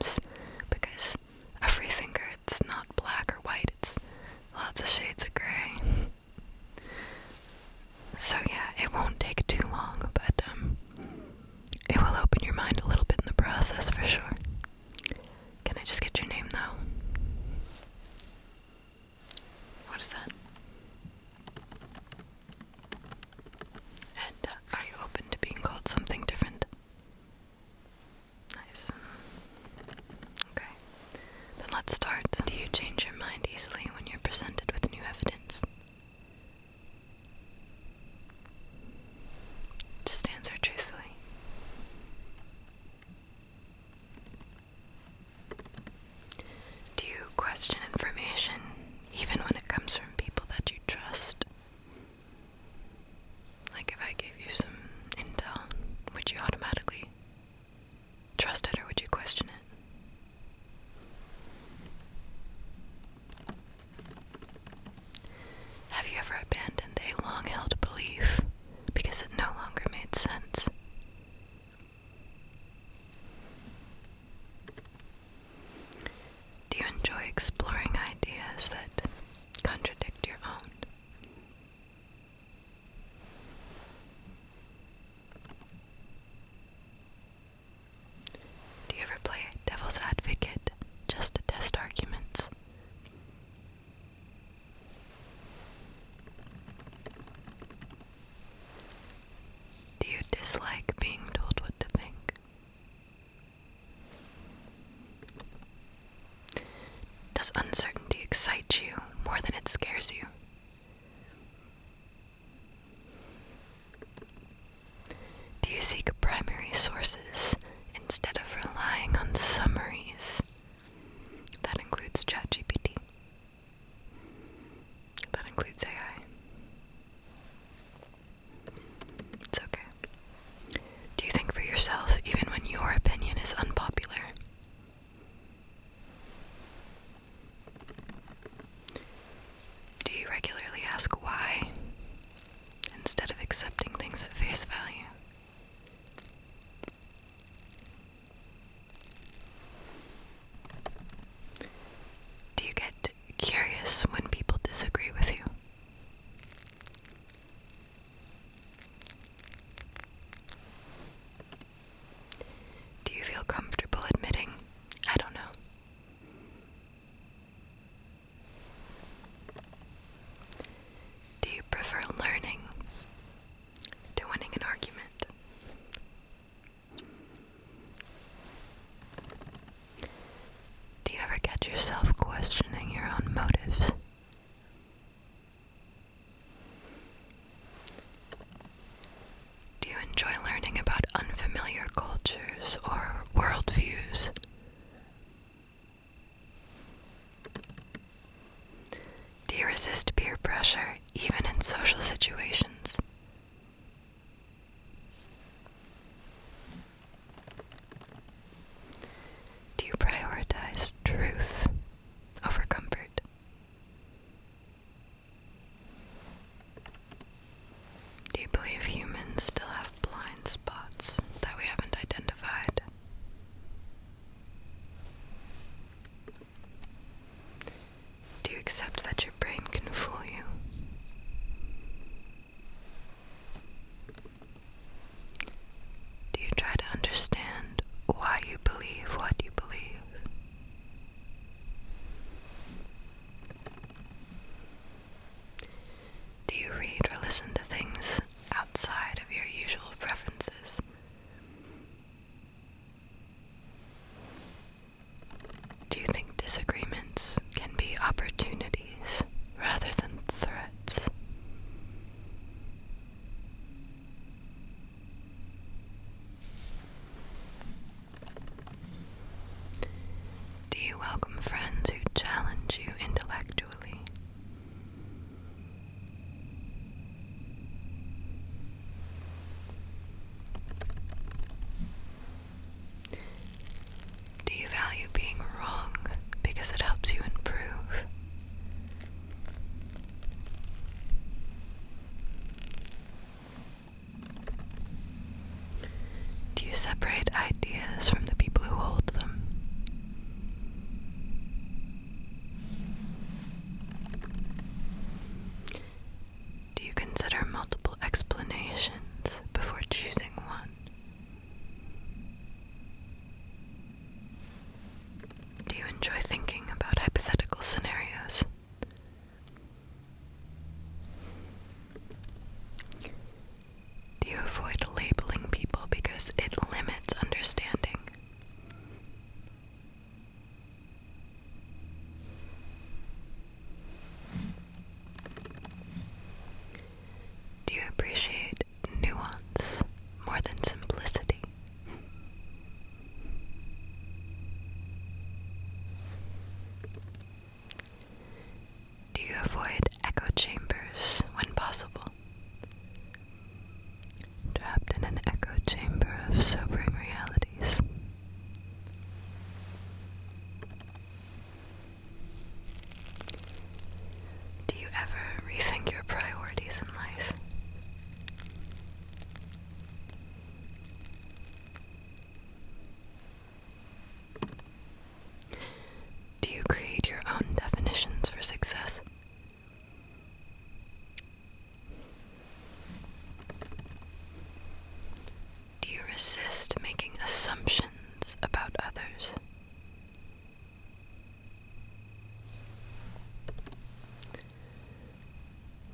sometimes, because a free thinker, it's not black or white, it's lots of shades of gray. So yeah, it won't take too long, but it will open your mind a little bit in the process for sure. Can I just get your name though? What is that? And are you open to being called something different? Nice. Okay. Then let's start. Do you change your mind easily when you're presented with new evidence? Just answer truthfully. Do you question information even when it comes from people that you trust? Like if I gave you some intel, would you automatically trust it or would you question it? Have you ever abandoned a long-held belief because it no longer made sense? Do you enjoy exploring ideas that contradict your own? Do you ever play devil's advocate just to test arguments? Do you dislike being told what to think? Does uncertainty excite you more than it scares you? Do you seek primary sources instead of relying on summaries? That includes ChatGPT. That includes AI. It's okay. Do you think for yourself even when your opinion is unpopular? Do you regularly ask why instead of accepting things at face value? Do you get curious when people disagree with you? Do you feel comfortable admitting, I don't know? Do you prefer learning to winning an argument? Do you ever catch yourself questioning your own motives? Do you enjoy learning about unfamiliar cultures or worldviews? Do you resist peer pressure even in social situations? Do you prioritize truth over comfort? Do you believe humans still have blind spots that we haven't identified? Do you accept that your brain can fool you? Do you try to understand why you believe what you believe? Do you read or listen to things outside of your usual preferences? Do you think disagreements can be opportunities conditions for success? Do you resist making assumptions about others?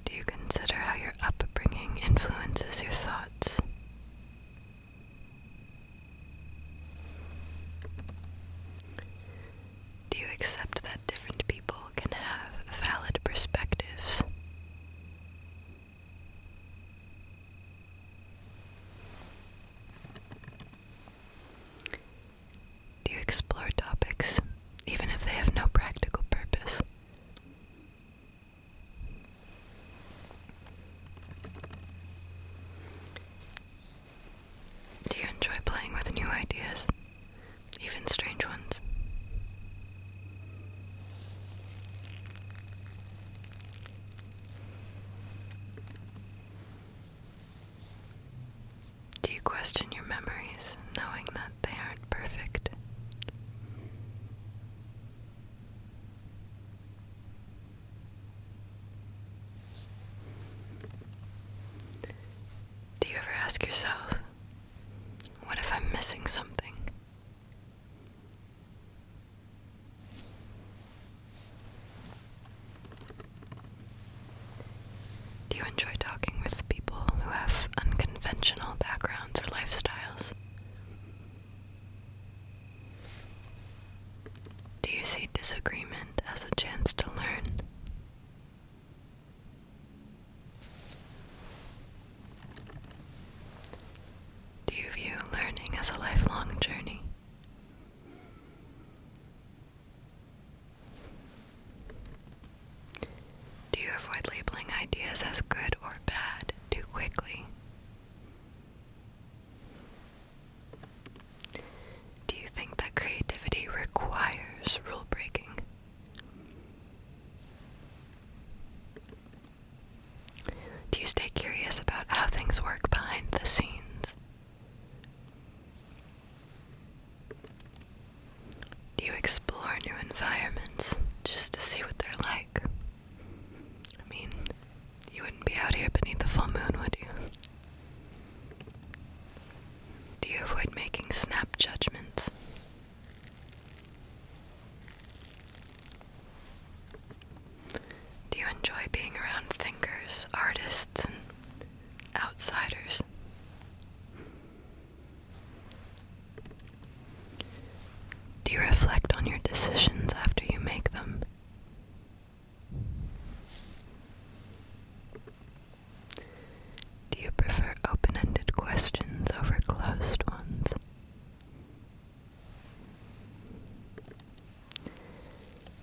Do you consider how your upbringing influences your thoughts? Do you accept that different people can have valid perspectives? Do you explore topics even if they have no practical purpose? Do you enjoy playing with new ideas, even strange ones? Do you question your memories, knowing that they aren't perfect? Do you ever ask yourself, what if I'm missing something? Do you enjoy talking with people who have unconventional backgrounds or lifestyles? Do you see disagreement as a chance to learn? Do you view learning as a lifelong journey? Do you avoid labeling ideas as good or bad too quickly? Do you think that creativity requires rule breaking? Do you stay curious about how things work behind the scenes? Do you explore new environments just to see what they're like? I mean, you wouldn't be out here beneath the full moon, would you? Do you avoid making snap judgments? Do you enjoy being around thinkers, artists, and outsiders? Do you reflect on your decisions after you make them? Do you prefer open-ended questions over closed ones?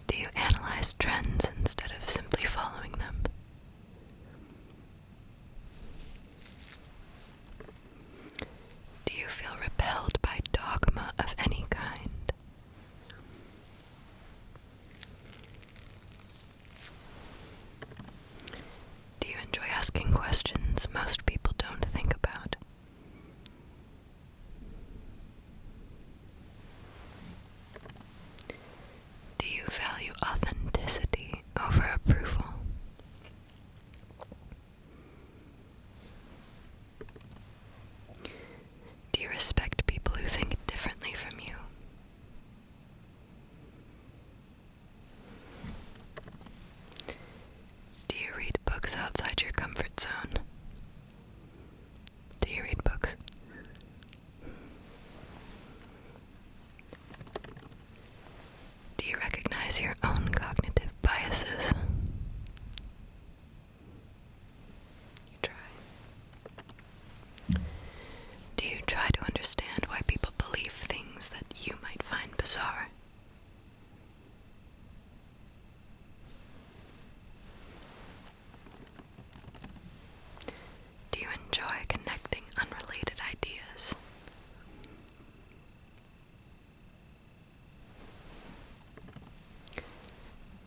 Do you analyze trends instead of simply following them? Do you feel repelled by dogma of any kind? Do you enjoy asking questions most people don't think about? Do you value authenticity over approval? Do you respect people who think differently from you? Do you read books outside your comfort zone? Do you read books? Do you recognize your own cognitive biases? You try. Do you try to understand why people believe things that you might find bizarre? Do you enjoy connecting unrelated ideas?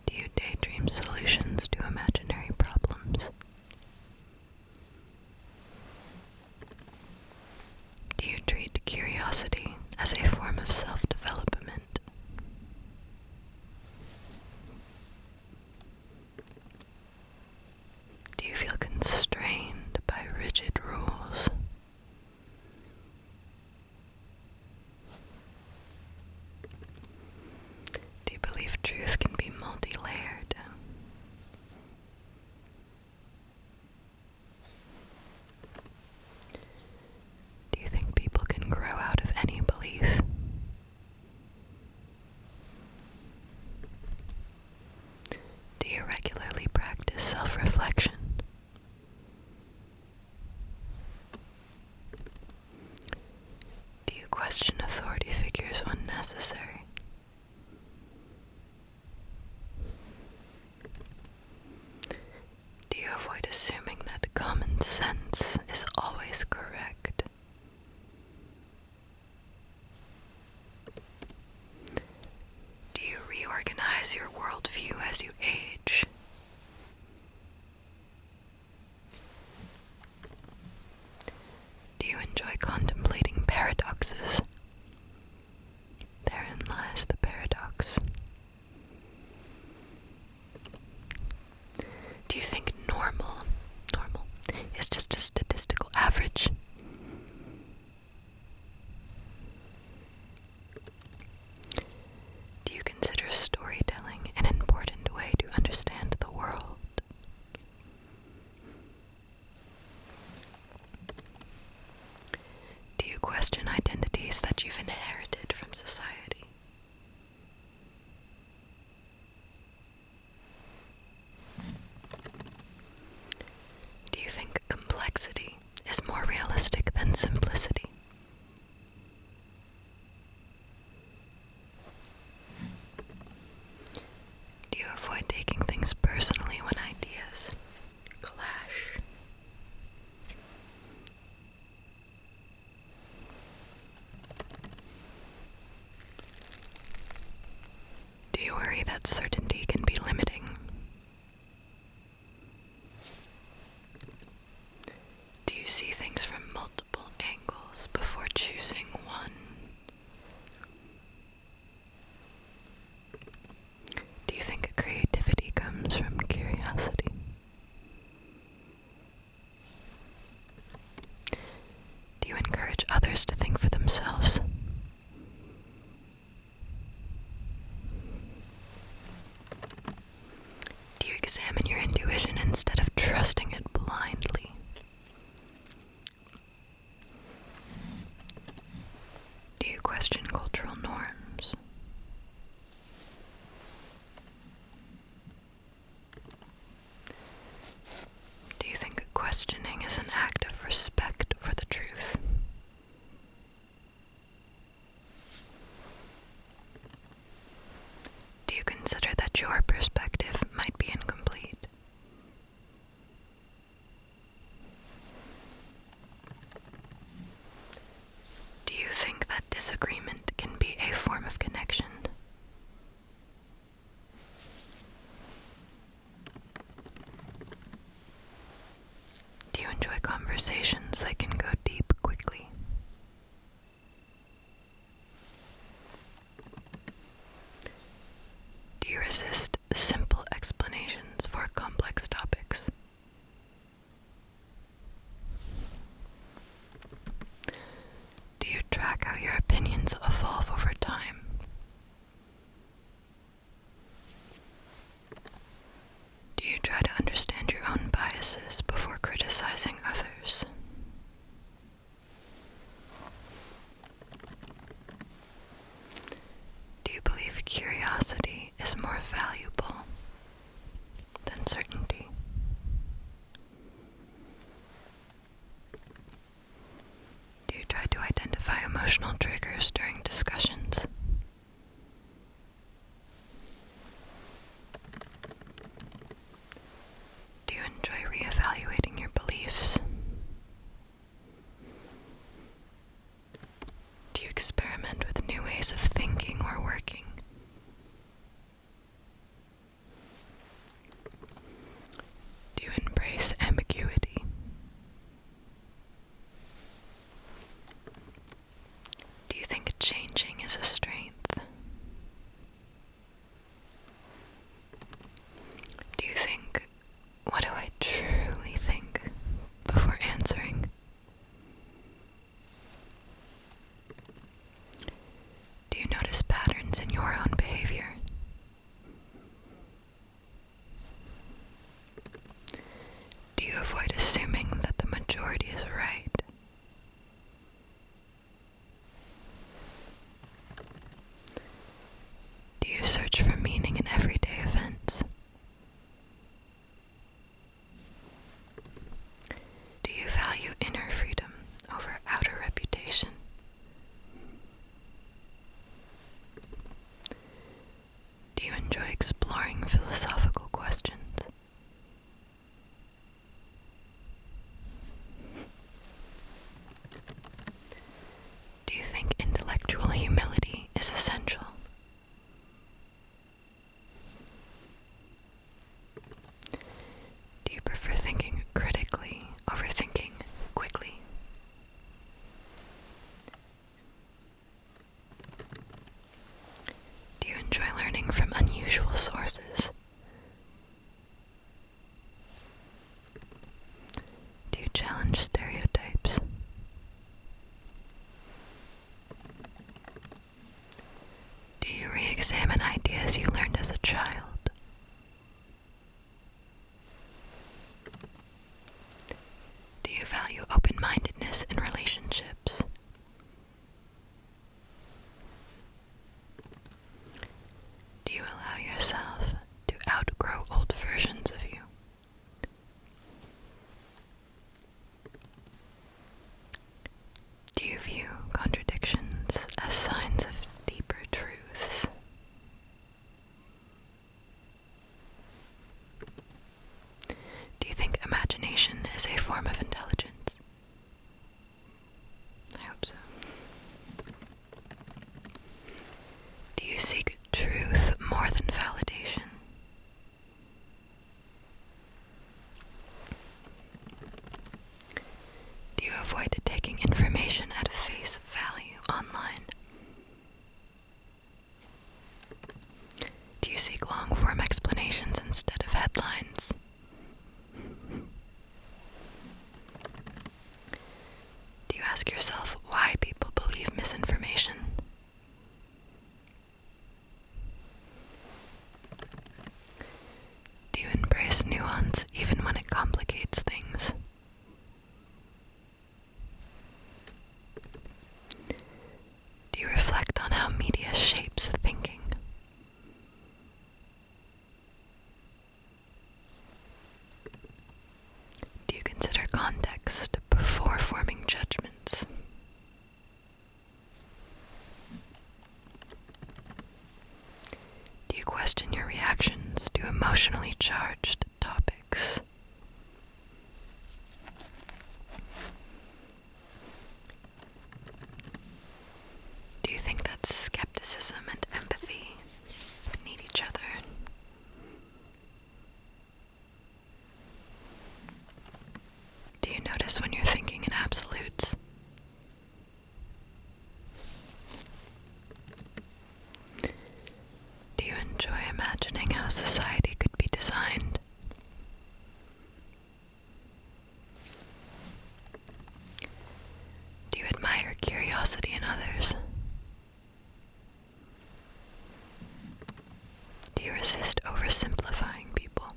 Do you daydream solutions to imaginary problems? Do you treat curiosity as a form of self-development? common sense is always correct? Do you reorganize your worldview as you age? Do you enjoy contemplating paradoxes? Therein lies the paradox. Do you think normal is just a statistical average? Do you consider storytelling an important way to understand the world? Do you question identities that you've inherited from society? Do you think complexity is more realistic than simplicity? Do you avoid taking things personally when ideas clash? Do you worry that certainty can be limiting? Do you see things from multiple angles before choosing one? Do you think creativity comes from curiosity? Do you encourage others to think for themselves? Do you examine your intuition instead of trusting it blindly? Do you question cultural norms? Do you think questioning is an act of respect for the truth? Do you consider that your perspective might be incomplete? Do you think that disagreement can be a form of connection? Do you enjoy conversations that can go deep quickly? Do you resist simple explanations for complex topics? Do you track how your opinions evolve over time? Do you try to understand your own biases before criticizing others? Do you believe curiosity is more valuable than certainty? Do you try to identify emotional triggers during discussions? Do you enjoy reevaluating your beliefs? Do you experiment with new ways of thinking or working? Do you embrace ambiguity? Do you think changing is a strength? Do you think, what do I truly think, before answering? Do you notice patterns in your own behavior? Do you avoid assuming that the majority is right? Do you search for meaning in everyday events? Do you value inner freedom over outer reputation? Do you enjoy exploring philosophical questions? unusual sources? Do you challenge stereotypes? Do you re-examine ideas you learned as a child? Do you value open-mindedness in relationships? Do you allow yourself to outgrow old versions of you? Do you view contradictions as signs of deeper truths? Do you think imagination is a form of intelligence? I hope so. Do you seek truth more than validation? Do you avoid taking information at face value online? Do you seek long-form explanations instead of headlines? Do you ask yourself why people believe misinformation? Do you embrace nuance even when it complicates things? Do you reflect on how media shapes thinking? Do you consider context before forming judgments? Do you question your reactions to emotionally charged topics? Do you think that skepticism and empathy need each other? Do you notice when you're thinking in absolutes? Do you enjoy imagining how society could be designed? Do you admire curiosity in others? Do you resist oversimplifying people?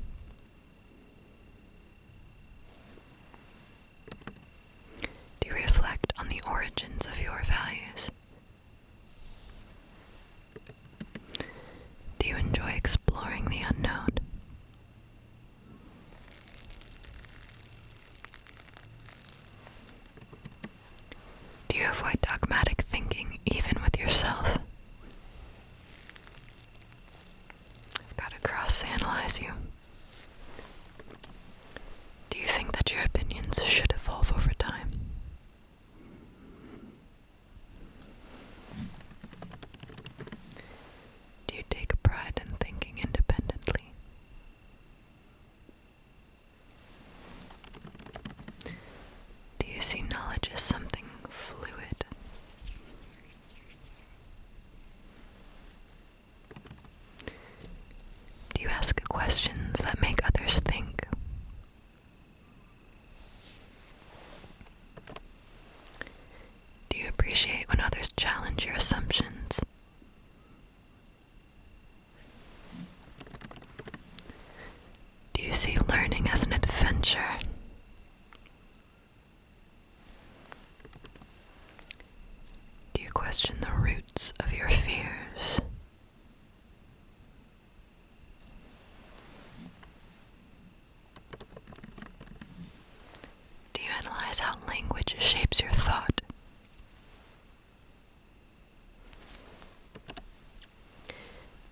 Do you reflect on the origins of your values? Do you enjoy exploring the unknown? Do you avoid dogmatic thinking even with yourself? I've got to cross-analyze you. Do you think that your opinions should evolve over time? Do you take pride in thinking independently? Do you see knowledge as something fluid? Do you ask questions that make others think? Do you appreciate when others challenge your assumptions? Do you see learning as an adventure? Do you question the roots of your fears? Do you analyze how language shapes your thought?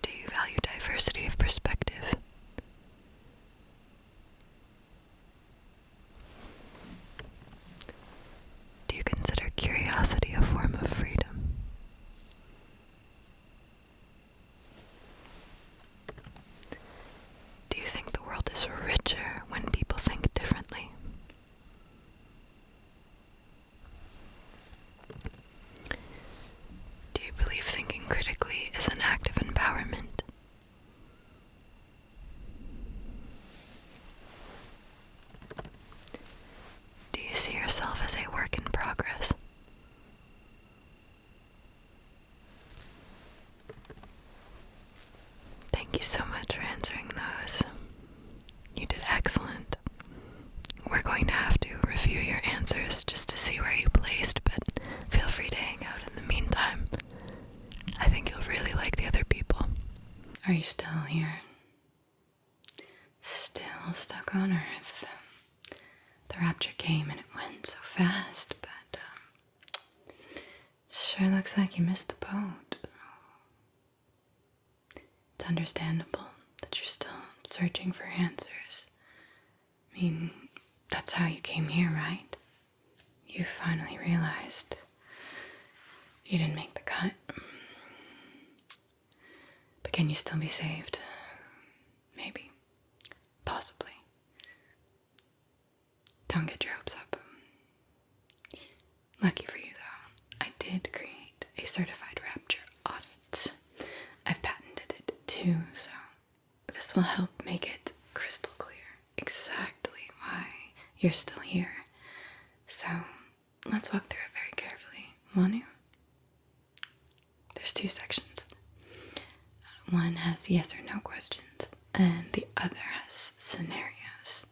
Do you value diversity of perspective? Do you consider curiosity a form of freedom? Do you think the world is richer when people think differently? Do you believe thinking critically is an act of empowerment? you so much for answering those. You did excellent. We're going to have to review your answers just to see where you placed, but feel free to hang out in the meantime. I think you'll really like the other people. Are you still here? Still stuck on Earth? The rapture came and it went so fast, but sure looks like you missed the boat. It's understandable that you're still searching for answers. I mean, that's how you came here, right? You finally realized you didn't make the cut. But can you still be saved? Maybe. Possibly. Don't get your hopes up. Lucky for you, though, I did create a Certified Rapture Audit. I've patented it too, so this will help make it crystal clear exactly why you're still here. So let's walk through it very carefully. Want to? There's 2 sections. One has yes or no questions, and the other has scenarios.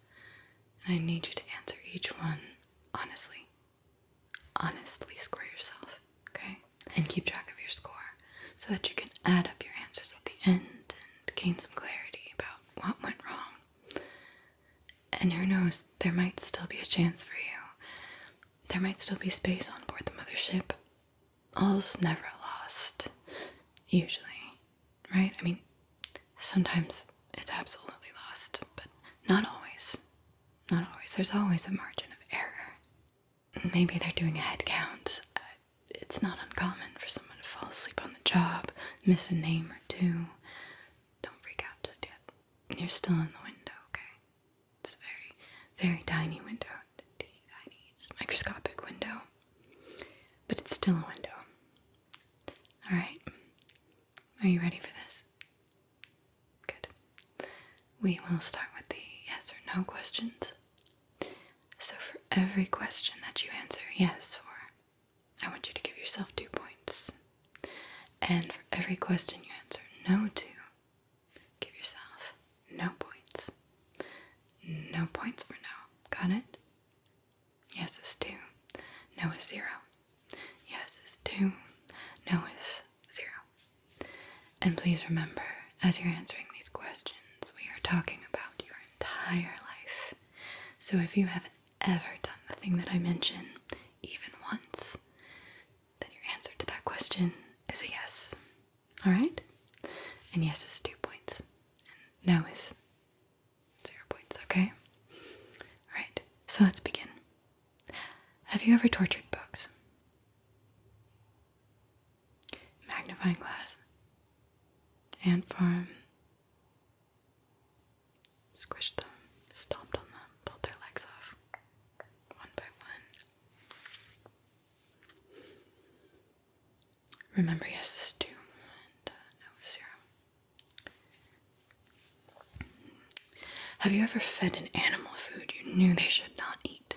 And I need you to answer each one honestly. Honestly score yourself, okay? And keep track of your score so that you can add up your answers at the end and gain some clarity about what went wrong. And who knows, there might still be a chance for you. There might still be space on board the mothership. All's never lost, usually, right? I mean, sometimes it's absolutely lost, but not always. Not always. There's always a margin of error. Maybe they're doing a head count. It's not uncommon for someone to fall asleep on the job, miss a name or 2. Don't freak out just yet. You're still in the window, okay? It's a very, very tiny window. Tiny, it's a microscopic window. But it's still a window. Alright. Are you ready for this? Good. We will start with the yes or no questions. So for every question that you answer yes for, I want you to give yourself 2 points. And for every question you answer no to, give yourself no points. No points for no. Got it? Yes is 2. No is 0. Yes is 2. No is 0. And please remember, as you're answering these questions, we are talking about your entire life. So if you have ever done the thing that I mentioned, even once, then your answer to that question is a yes. Alright? And yes is 2 points. And no is 0 points, okay? Alright, so let's begin. Have you ever tortured bugs? Magnifying glass. Ant farm. Squished them, stomped on them, pulled their legs off, one by one. Remember, yes is 2, and no is 0. Have you ever fed an animal food you knew they should not eat?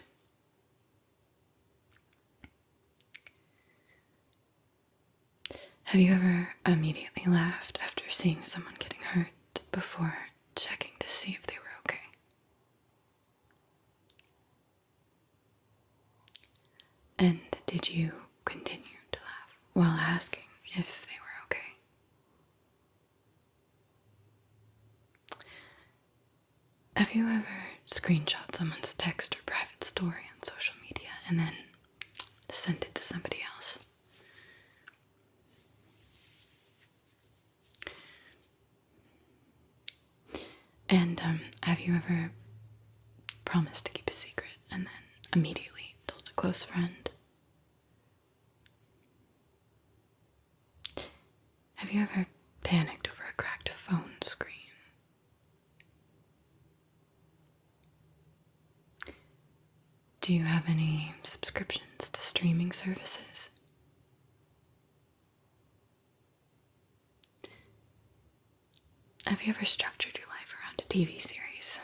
Have you ever immediately laughed after seeing someone getting hurt before checking to see if they were okay? And did you continue to laugh while asking if they were okay? Have you ever screenshot someone's text or private story on social media and then sent it to somebody else? And have you ever promised to keep a secret and then immediately told a close friend? Have you ever panicked over a cracked phone screen? Do you have any subscriptions to streaming services? Have you ever structured your life around a TV series?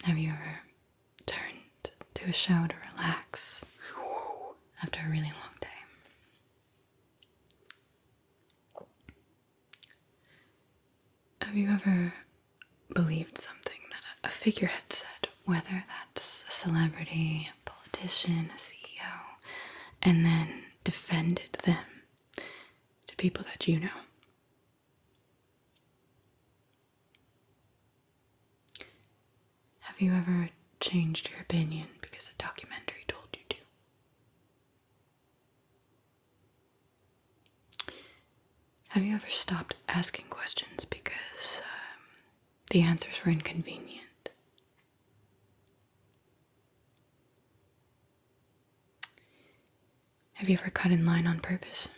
Have you ever turned to a show to relax after a really long day? Have you ever believed something that a figurehead said, whether that's a celebrity, a politician, a CEO, and then defended them to people that you know? Have you ever changed your opinion because a documentary told you to? Have you ever stopped asking questions because the answers were inconvenient? Have you ever cut in line on purpose?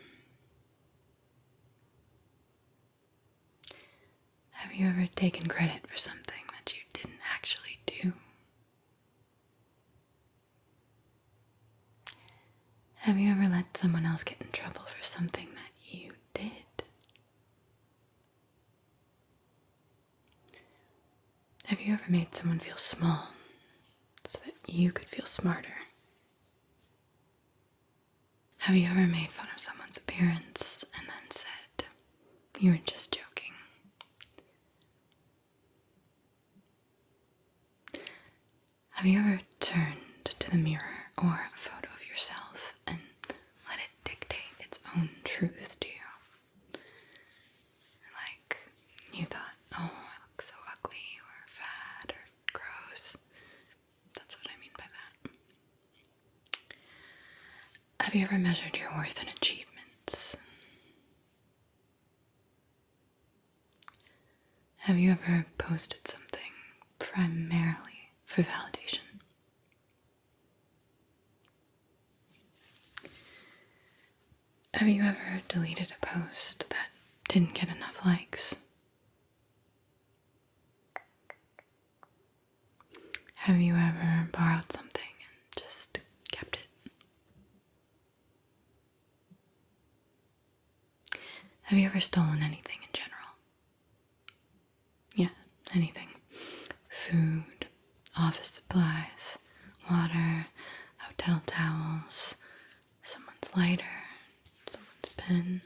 Have you ever taken credit for something that you didn't actually do? Have you ever let someone else get in trouble for something that you did? Have you ever made someone feel small so that you could feel smarter? Have you ever made fun of someone's appearance and then said you were just joking? Have you ever turned to the mirror or a photo of yourself and let it dictate its own truth to you? Like, you thought, oh, I look so ugly or fat or gross. That's what I mean by that. Have you ever measured your worth in achievements? Have you ever posted something primarily for validation? Have you ever deleted a post that didn't get enough likes? Have you ever borrowed something and just kept it? Have you ever stolen anything in general? Yeah, anything. Food, office supplies, water, hotel towels, someone's lighter, someone's pen.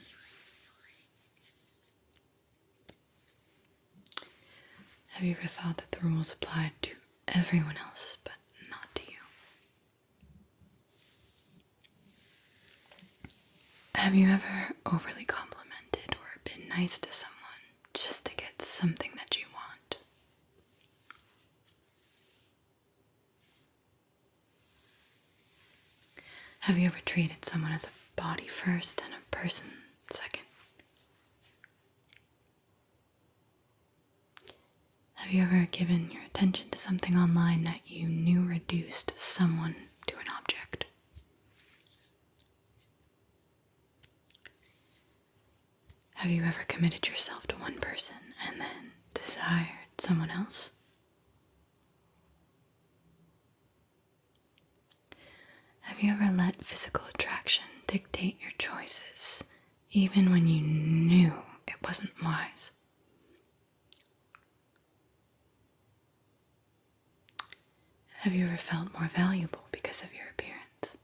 Have you ever thought that the rules applied to everyone else but not to you? Have you ever overly complimented or been nice to someone just to get something that you want? Have you ever treated someone as a body first and a person second? Have you ever given your attention to something online that you knew reduced someone to an object? Have you ever committed yourself to one person and then desired someone else? Have you ever let physical attraction dictate your choices, even when you knew it wasn't wise? Have you ever felt more valuable because of your appearance?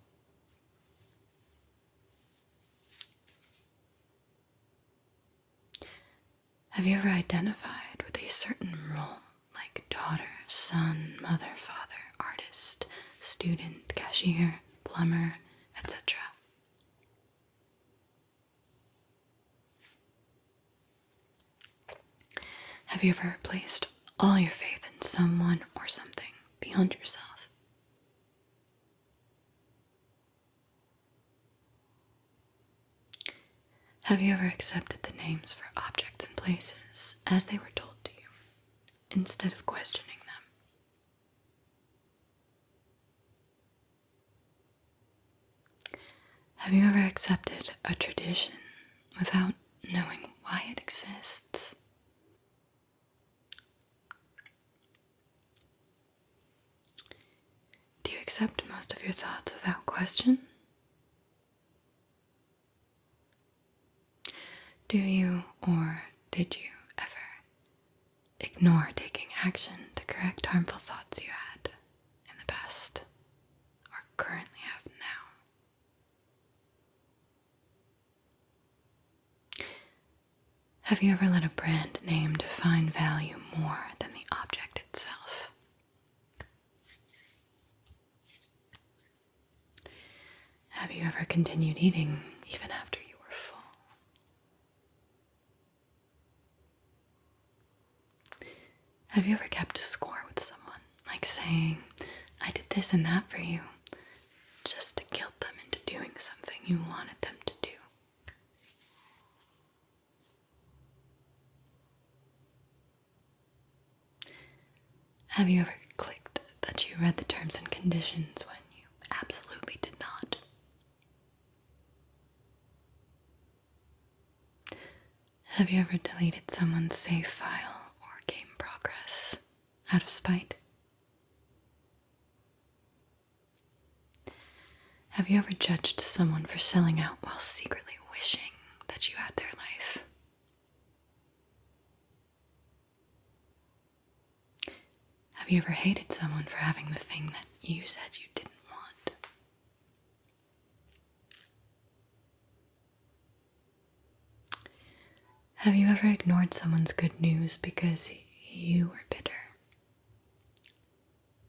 Have you ever identified with a certain role, like daughter, son, mother, father, artist, student, cashier, plumber, etc.? Have you ever placed all your faith in someone or something beyond yourself? Have you ever accepted the names for objects and places as they were told to you, instead of questioning them? Have you ever accepted a tradition without knowing why it exists? Do you accept most of your thoughts without question? Do you, or did you, ever ignore taking action to correct harmful thoughts you had in the past or currently have now? Have you ever let a brand name define value more than the object itself? Have you ever continued eating even after you were full? Have you ever kept score with someone, like saying, I did this and that for you, just to guilt them into doing something you wanted them to do? Have you ever clicked that you read the terms and conditions when you absolutely did not? Have you ever deleted someone's save file or game progress out of spite? Have you ever judged someone for selling out while secretly wishing that you had their life? Have you ever hated someone for having the thing that you said you didn't want? Have you ever ignored someone's good news because you were bitter?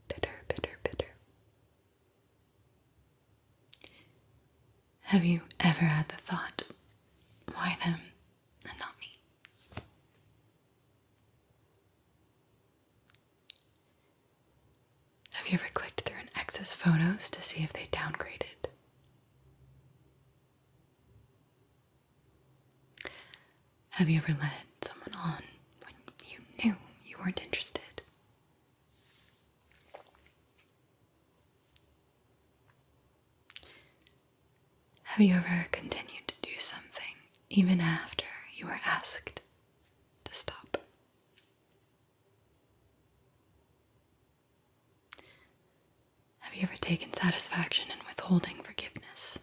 Bitter. Have you ever had the thought, why them and not me? Have you ever clicked through an ex's photos to see if they downgraded? Have you ever led someone on when you knew you weren't interested? Have you ever continued to do something even after you were asked to stop? Have you ever taken satisfaction in withholding forgiveness?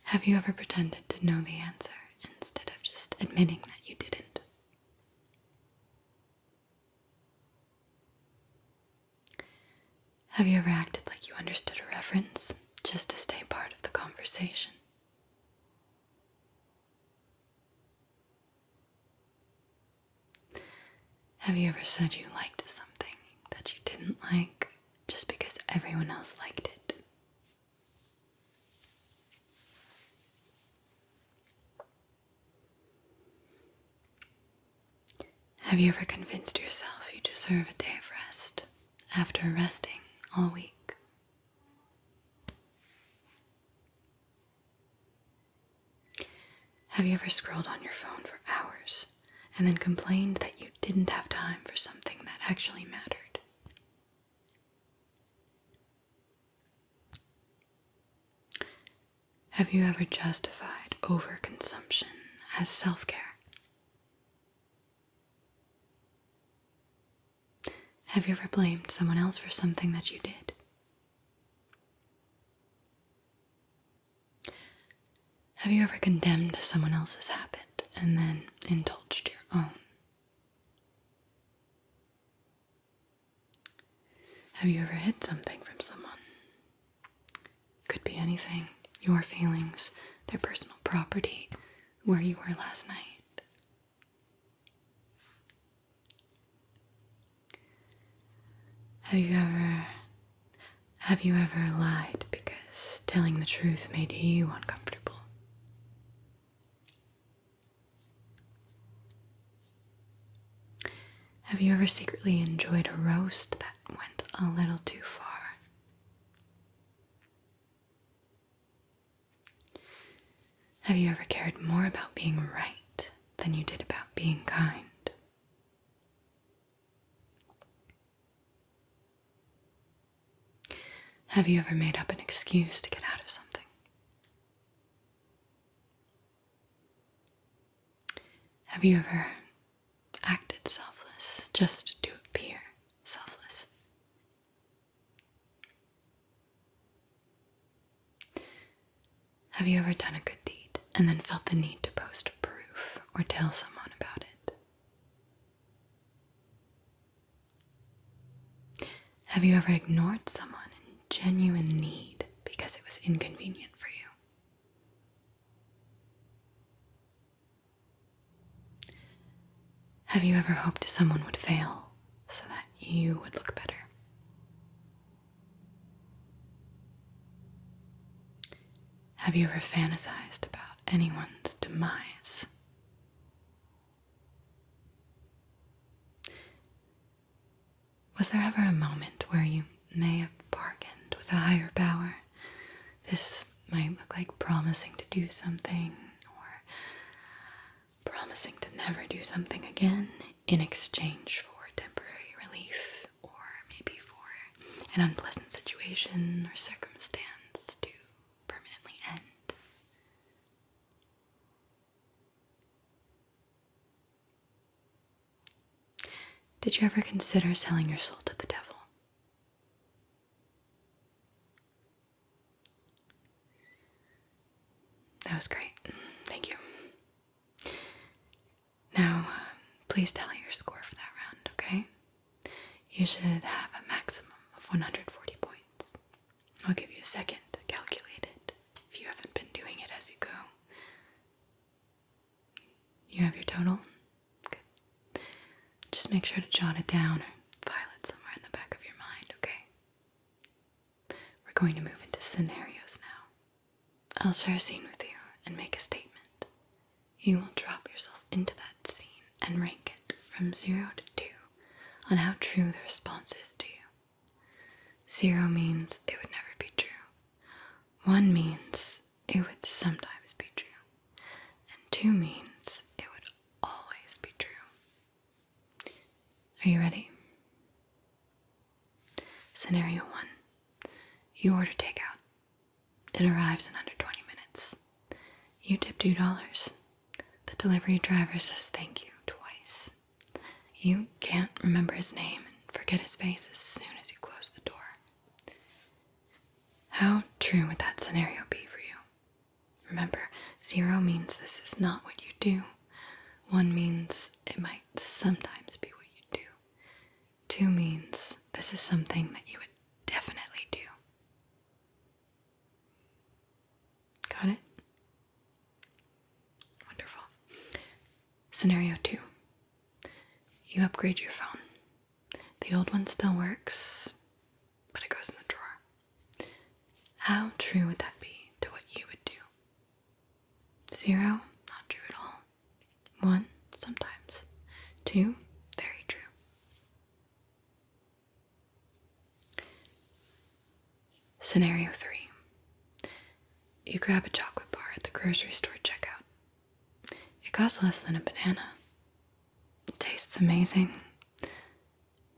Have you ever pretended to know the answer instead of just admitting that you didn't? Have you ever acted like you understood a reference just to stay part of the conversation? Have you ever said you liked something that you didn't like just because everyone else liked it? Have you ever convinced yourself you deserve a day of rest after resting all week? Have you ever scrolled on your phone for hours and then complained that you didn't have time for something that actually mattered? Have you ever justified overconsumption as self-care? Have you ever blamed someone else for something that you did? Have you ever condemned someone else's habit and then indulged your own? Have you ever hid something from someone? Could be anything. Your feelings, their personal property, where you were last night. Have you ever lied because telling the truth made you uncomfortable? Have you ever secretly enjoyed a roast that went a little too far? Have you ever cared more about being right than you did about being kind? Have you ever made up an excuse to get out of something? Have you ever acted selfless just to appear selfless? Have you ever done a good deed and then felt the need to post proof or tell someone about it? Have you ever ignored someone in genuine need because it was inconvenient for you. Have you ever hoped someone would fail so that you would look better? Have you ever fantasized about anyone's demise? Was there ever a moment where you may have bargained with a higher power? This might look like promising to do something, or promising to never do something again in exchange for temporary relief, or maybe for an unpleasant situation or circumstance to permanently end. Did you ever consider selling your soul to the devil? That was great. Thank you. Now, please tally your score for that round, okay? You should have a maximum of 140 points. I'll give you a second to calculate it if you haven't been doing it as you go. You have your total? Good. Just make sure to jot it down or file it somewhere in the back of your mind, okay? We're going to move into scenarios now. I'll share a scene with you and make a statement. You will drop yourself into that scene and rank it from 0 to 2 on how true the response is to you. 0 means it would never be true. 1 means it would sometimes be true. And 2 means it would always be true. Are you ready? Scenario 1. You order takeout. It arrives in under 20 minutes. You tip $2. The delivery driver says thank you twice. You can't remember his name and forget his face as soon as you close the door. How true would that scenario be for you? Remember, 0 means this is not what you do. 1 means it might sometimes be what you do. 2 means this is something that you would definitely do. Got it? Wonderful. Scenario 2. You upgrade your phone. The old one still works, but it goes in the drawer. How true would that be to what you would do? 0, not true at all. 1, sometimes. 2, very true. Scenario 3. You grab a chocolate bar at the grocery store checkout. It costs less than a banana. It tastes amazing.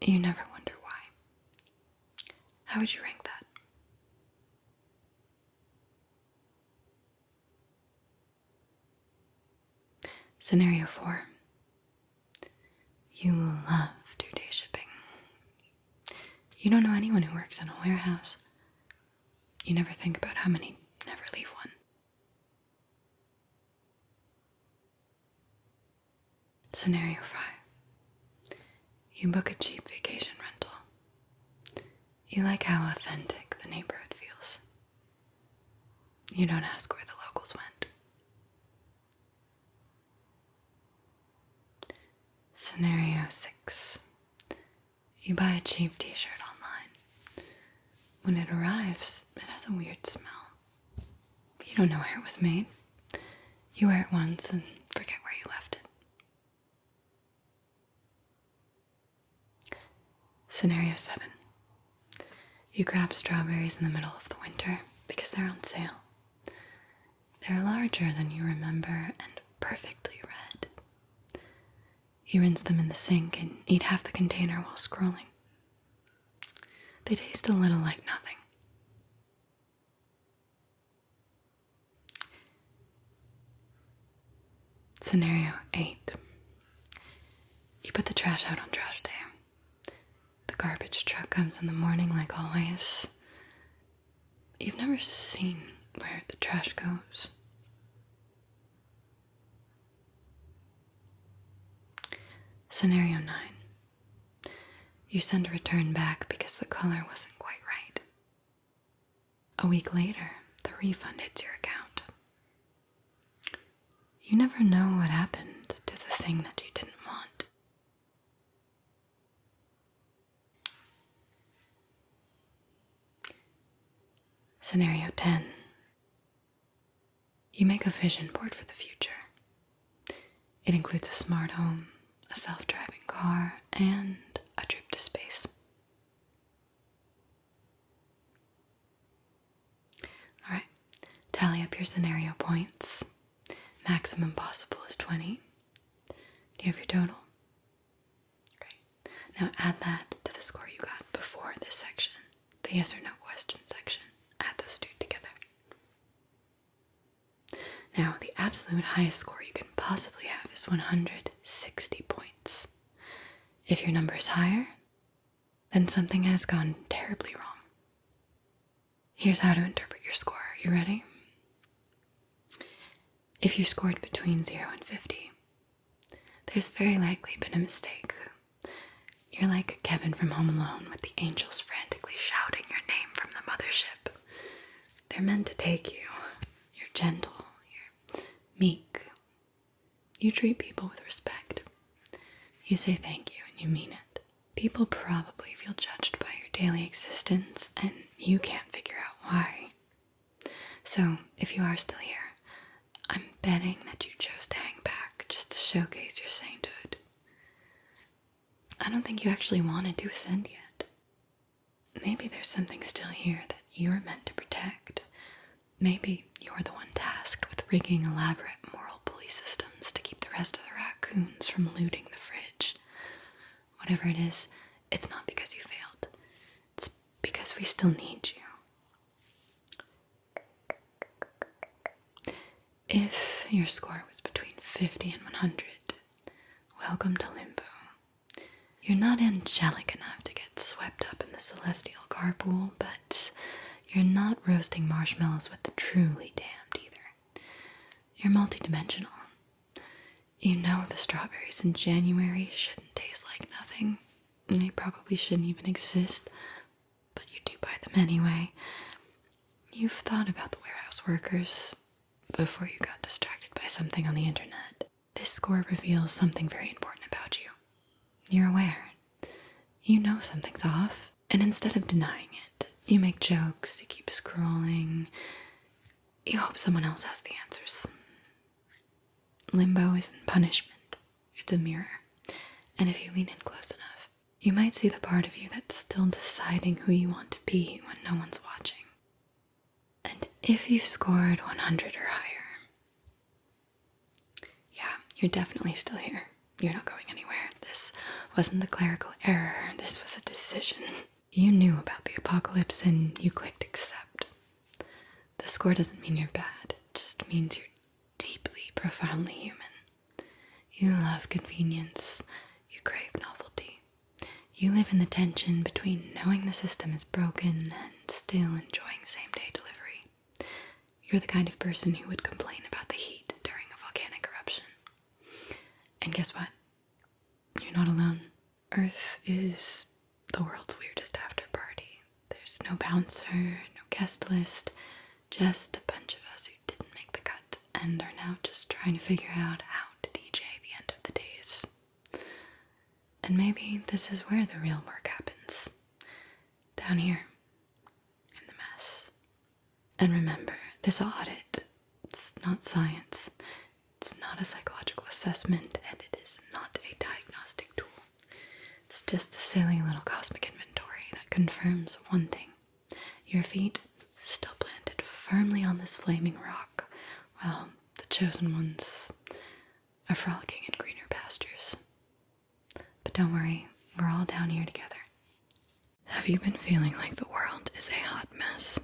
You never wonder why. How would you rank that? Scenario 4. You love 2-day shipping. You don't know anyone who works in a warehouse. You never think about how many never leave one. Scenario 5. You book a cheap vacation rental. You like how authentic the neighborhood feels. You don't ask where the locals went. Scenario 6. You buy a cheap t-shirt online. When it arrives, it has a weird smell. You don't know where it was made. You wear it once and forget where you left it. Scenario 7. You grab strawberries in the middle of the winter because they're on sale. They're larger than you remember and perfectly red. You rinse them in the sink and eat half the container while scrolling. They taste a little like nothing. Scenario 8. You put the trash out on trash day. The garbage truck comes in the morning like always. You've never seen where the trash goes. Scenario 9. You send a return back because the color wasn't quite right. A week later, the refund hits your account. You never know what happened to the thing that you didn't want. Scenario 10. You make a vision board for the future. It includes a smart home, a self-driving car, and a trip to space. Alright, tally up your scenario points. Maximum possible is 20. Do you have your total? Great. Now add that to the score you got before this section, the yes or no question section. Add those two together. Now, the absolute highest score you can possibly have is 160 points. If your number is higher, then something has gone terribly wrong. Here's how to interpret your score. Are you ready? If you scored between 0 and 50, there's very likely been a mistake. You're like Kevin from Home Alone with the angels frantically shouting your name from the mothership. They're meant to take you. You're gentle. You're meek. You treat people with respect. You say thank you and you mean it. People probably feel judged by your daily existence and you can't figure out why. So, if you are still here, I'm betting that you chose to hang back just to showcase your sainthood. I don't think you actually wanted to ascend yet. Maybe there's something still here that you're meant to protect. Maybe you're the one tasked with rigging elaborate moral police systems to keep the rest of the raccoons from looting the fridge. Whatever it is, it's not because you failed. It's because we still need you. If your score was between 50 and 100, welcome to limbo. You're not angelic enough to get swept up in the celestial carpool, but you're not roasting marshmallows with the truly damned either. You're multidimensional. You know the strawberries in January shouldn't taste like nothing. They probably shouldn't even exist, but you do buy them anyway. You've thought about the warehouse workers before you got distracted by something on the internet. This score reveals something very important about you. You're aware. You know something's off, and instead of denying it, you make jokes, you keep scrolling, you hope someone else has the answers. Limbo isn't punishment, it's a mirror, and if you lean in close enough, you might see the part of you that's still deciding who you want to be when no one's watching. And if you scored 100 or higher, yeah, you're definitely still here. You're not going anywhere. This wasn't a clerical error. This was a decision. You knew about the apocalypse and you clicked accept. The score doesn't mean you're bad. It just means you're deeply, profoundly human. You love convenience. You crave novelty. You live in the tension between knowing the system is broken and still enjoying same-day delivery. You're the kind of person who would complain about the heat during a volcanic eruption. And guess what? You're not alone. Earth is the world's weirdest after party. There's no bouncer, no guest list, just a bunch of us who didn't make the cut and are now just trying to figure out how to DJ the end of the days. And maybe this is where the real work happens. Down here, in the mess. And remember, this audit, it's not science. It's not a psychological assessment, and it is not a diagnostic tool. It's just a silly little cosmic inventory that confirms one thing. Your feet still planted firmly on this flaming rock, while the chosen ones are frolicking in greener pastures. But don't worry, we're all down here together. Have you been feeling like the world is a hot mess?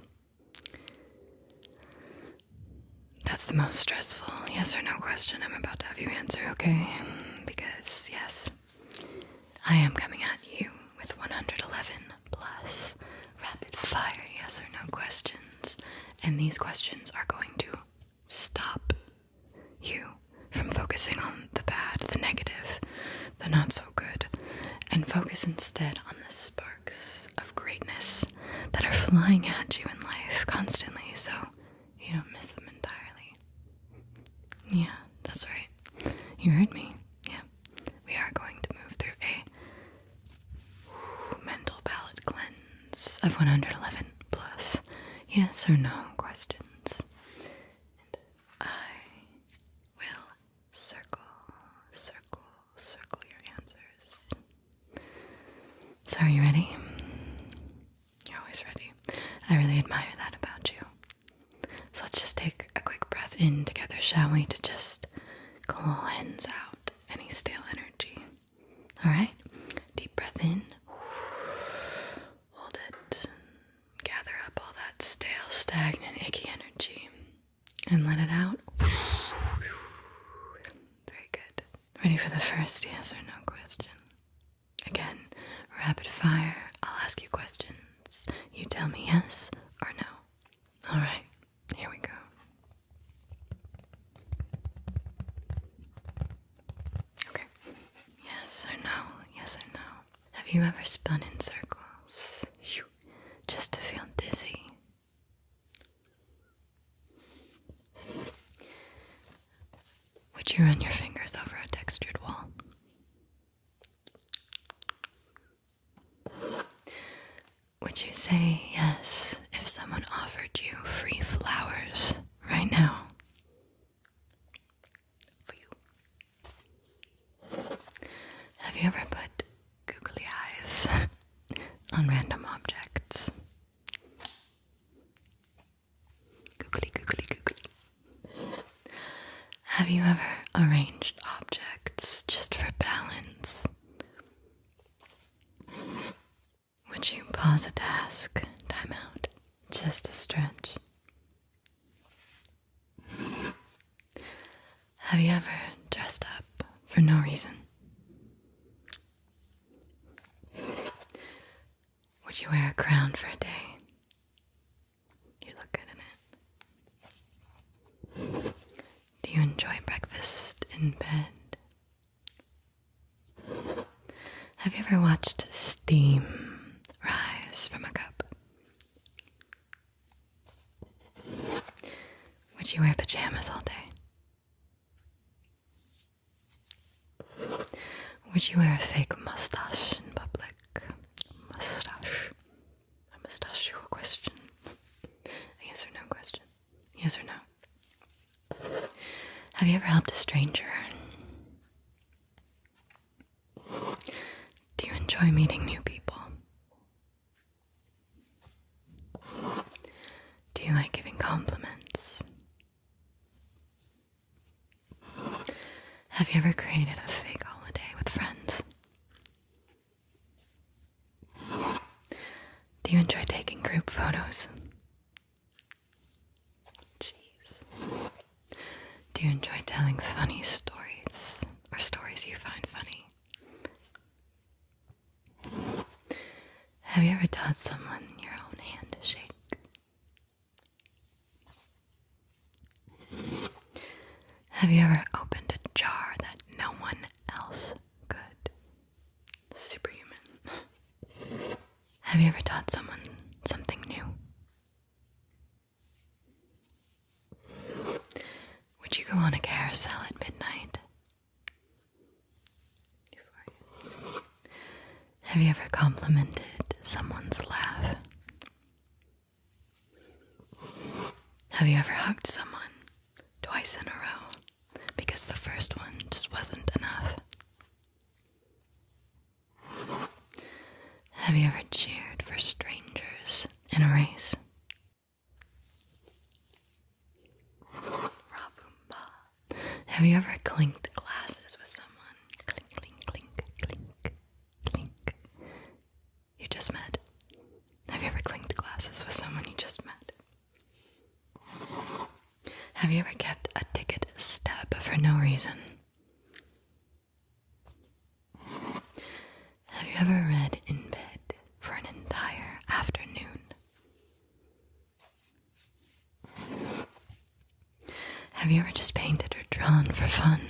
That's the most stressful yes or no question I'm about to have you answer, okay? Because, yes, I am coming at you with 111 plus rapid fire yes or no questions. And these questions are going to stop you from focusing on the bad, the negative, the not so good, and focus instead on the sparks of greatness that are flying at you in life constantly. yes or no questions. And I will circle your answers. So are you ready? You're always ready. I really admire that about you. So let's just take a quick breath in together, shall we, to just cleanse out any stale energy. Alright? Deep breath in. Hold it. Gather up all that stale, stagnant, icky energy. And let it out. Very good. Ready for the first yes or no question? Again, rapid fire. I'll ask you questions. You tell me yes or no. Alright, here we go. Okay. Yes or no? Yes or no? Have you ever spun in circles just to feel dizzy? Would you run your fingers over a textured wall? Would you say yes if someone offered you free flowers right now? For you. Have you ever put googly eyes on random objects? Googly, googly, googly. Have you ever arranged objects just for balance? Would you pause a task, time out, just to stretch? Have you ever dressed up for no reason? Would you wear a crown for a day? You look good in it. Do you enjoy breakfast in bed? Have you ever watched steam rise from a cup? Would you wear pajamas all day? Would you wear a fake mustache in public? Mustache. A mustachio question. A yes or no question. Yes or no? Have you ever helped a stranger? Do you enjoy meeting new people? Do you like giving compliments? Have you ever created a fake holiday with friends? Do you enjoy taking group photos? Jeez. Do you enjoy telling funny stories or stories you find funny? Have you ever taught someone your own handshake? Have you ever opened a jar that no one else could? Superhuman. Have you ever taught someone something new? Would you go on a carousel at midnight? Have you ever complimented someone's laugh? Have you ever hugged someone twice in a row because the first one just wasn't enough? Have you ever cheered for strangers in a race? Have you ever clinked glasses with someone? Clink, clink, clink, clink, clink. You just met. Have you ever clinked glasses with someone you just met? Have you ever kept a ticket stub for no reason? Have you ever read in bed for an entire afternoon? Have you ever just painted or drawn for fun?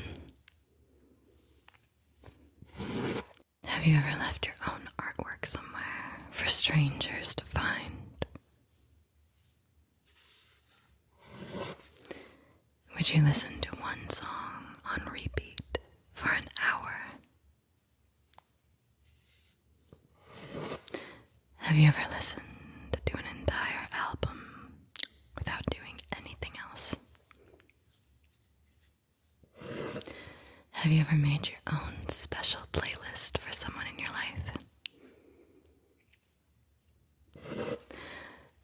Have you ever left your own artwork somewhere for strangers to find? Would you listen to one song on repeat for an hour? Have you ever listened to an entire album Have you ever made your own special playlist for someone in your life?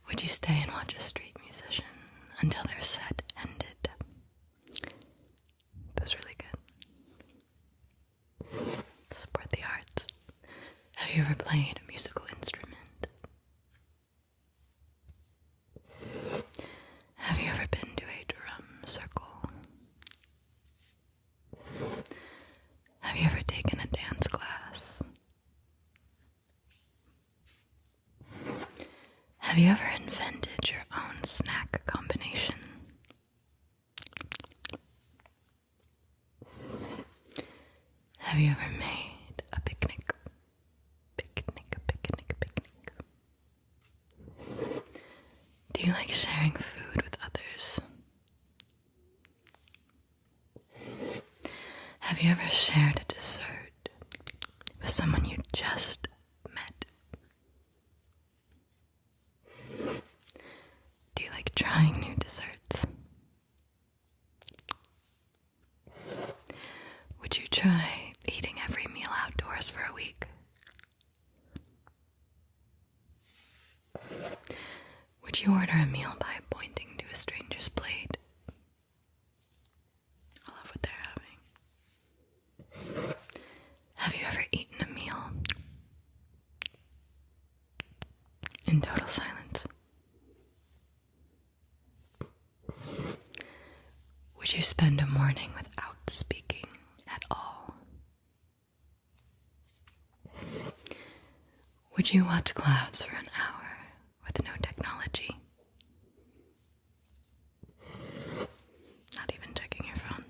Would you stay and watch a street musician until their set ended? That was really good. Support the arts. Have you ever played a musical instrument? Have you ever been to a drum circle? Have you ever taken a dance class? Have you ever invented your own snack combination? Have you ever made a picnic? Do you like sharing food with others? Have you ever shared a dessert with someone you just met? Do you like trying new desserts? Would you try eating every meal outdoors for a week? Would you order a meal by pointing to a stranger's plate? I love what they're having. Have you ever eaten a meal in total silence? Would you spend a morning without speaking at all? Would you watch clouds for an hour with no technology? Not even checking your phone.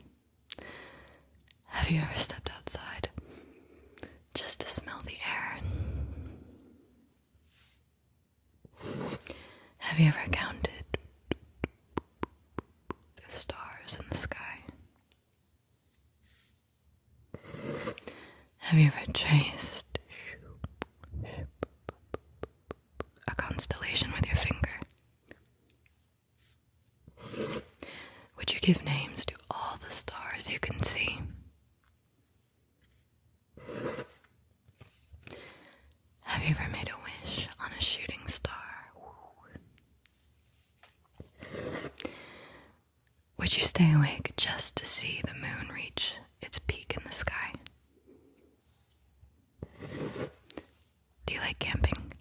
Have you ever stepped outside just to smell the air? Have you ever counted the stars in the sky? Have you ever traced a constellation with your finger? Would you give names to all the stars you can see? Have you ever made a wish on a shooting star? Would you stay awake just to see the moon reach its peak in the sky? Do you like camping?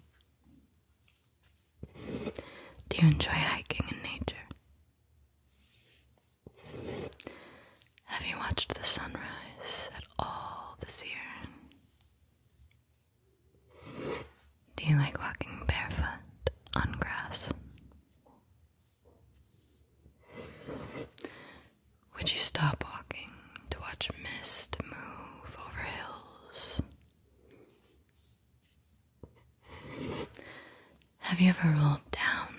Do you enjoy hiking in nature? Have you watched the sunrise at all this year? Do you like walking barefoot on grass? Would you stop walking to watch mist move over hills? Have you ever rolled down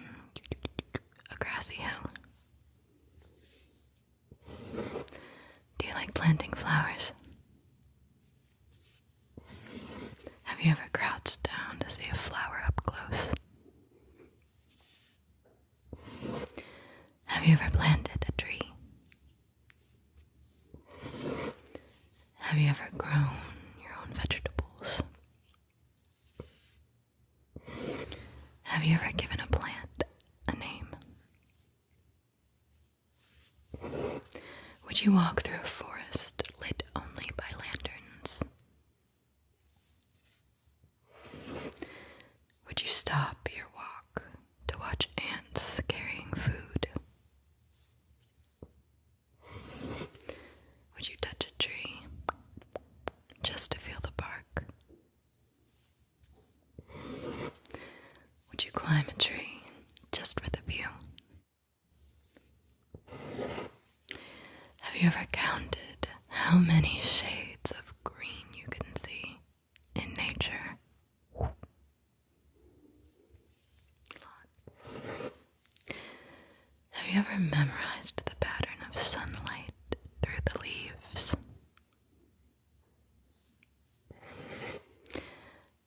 a grassy hill? Do you like planting flowers? Have you ever crouched down to see a flower up close? Have you ever planted a tree? Have you ever grown your own vegetables? Have you ever given a plant a name? Would you walk through a forest lit only by lanterns? Would you stop your walk to watch ants carrying food? Would you touch a tree just to feel the bark? Would you climb a tree just for the view? Have you ever counted how many shades of green you can see in nature? Have you ever memorized the pattern of sunlight through the leaves?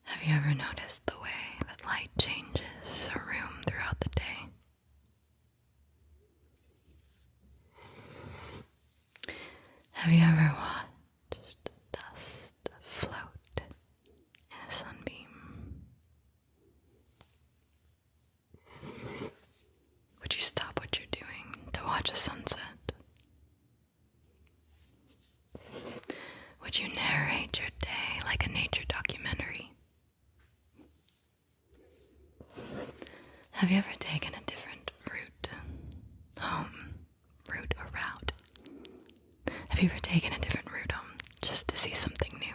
Have you ever noticed the way that light changes a room throughout the day? Have you ever Have you ever taken a different route home just to see something new?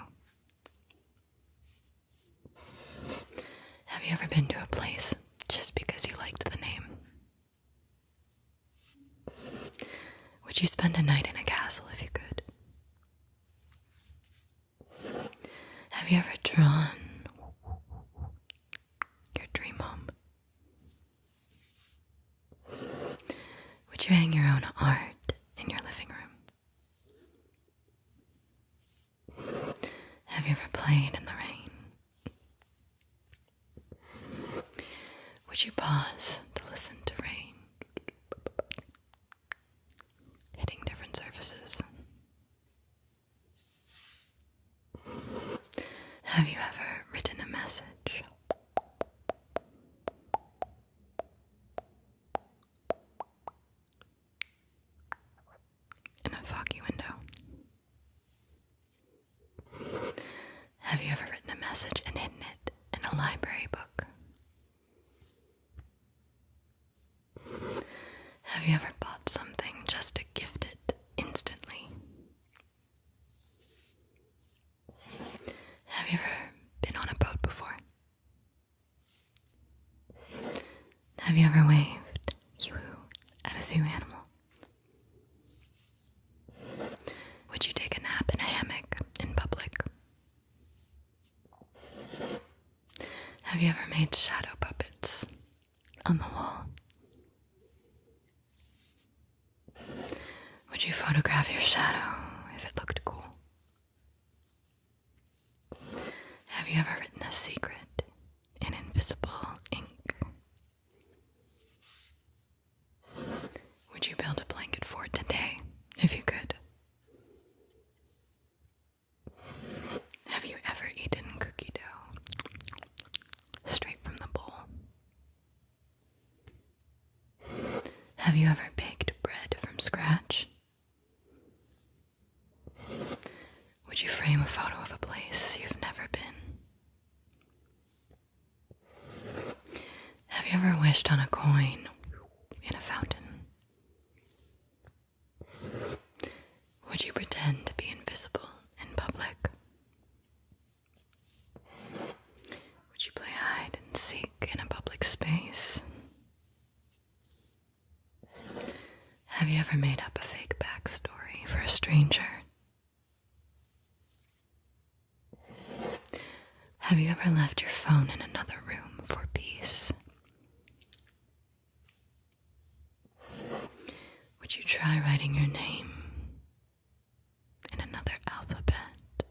Have you ever been to a place just because you liked the name? Would you spend a night in a castle if you could? Have you ever drawn your dream home? Would you hang your own art in your living room? Have you ever played in the rain? Would you pause to listen to rain hitting different surfaces? Have you ever written a message in a foggy window? Have you ever written a message and hidden it in a library book? Have you ever bought something just to gift it instantly? Have you ever been on a boat before? Have you ever waved yoo-hoo at a zoo animal? Would you take a nap in a hammock in public? Have you ever made shadow puppets on the wall? Would you photograph your shadow if it looked cool? Have you ever written a secret in invisible ink? Would you build a blanket fort today if you could? Have you ever eaten cookie dough straight from the bowl? Have you ever baked bread from scratch? Would you frame a photo of a place you've never been? Have you ever wished on a coin in a fountain? Would you pretend to be invisible in public? Would you play hide and seek in a public space? Have you ever made up a fake backstory for a stranger? Have you ever left your phone in another room for peace? Would you try writing your name in another alphabet?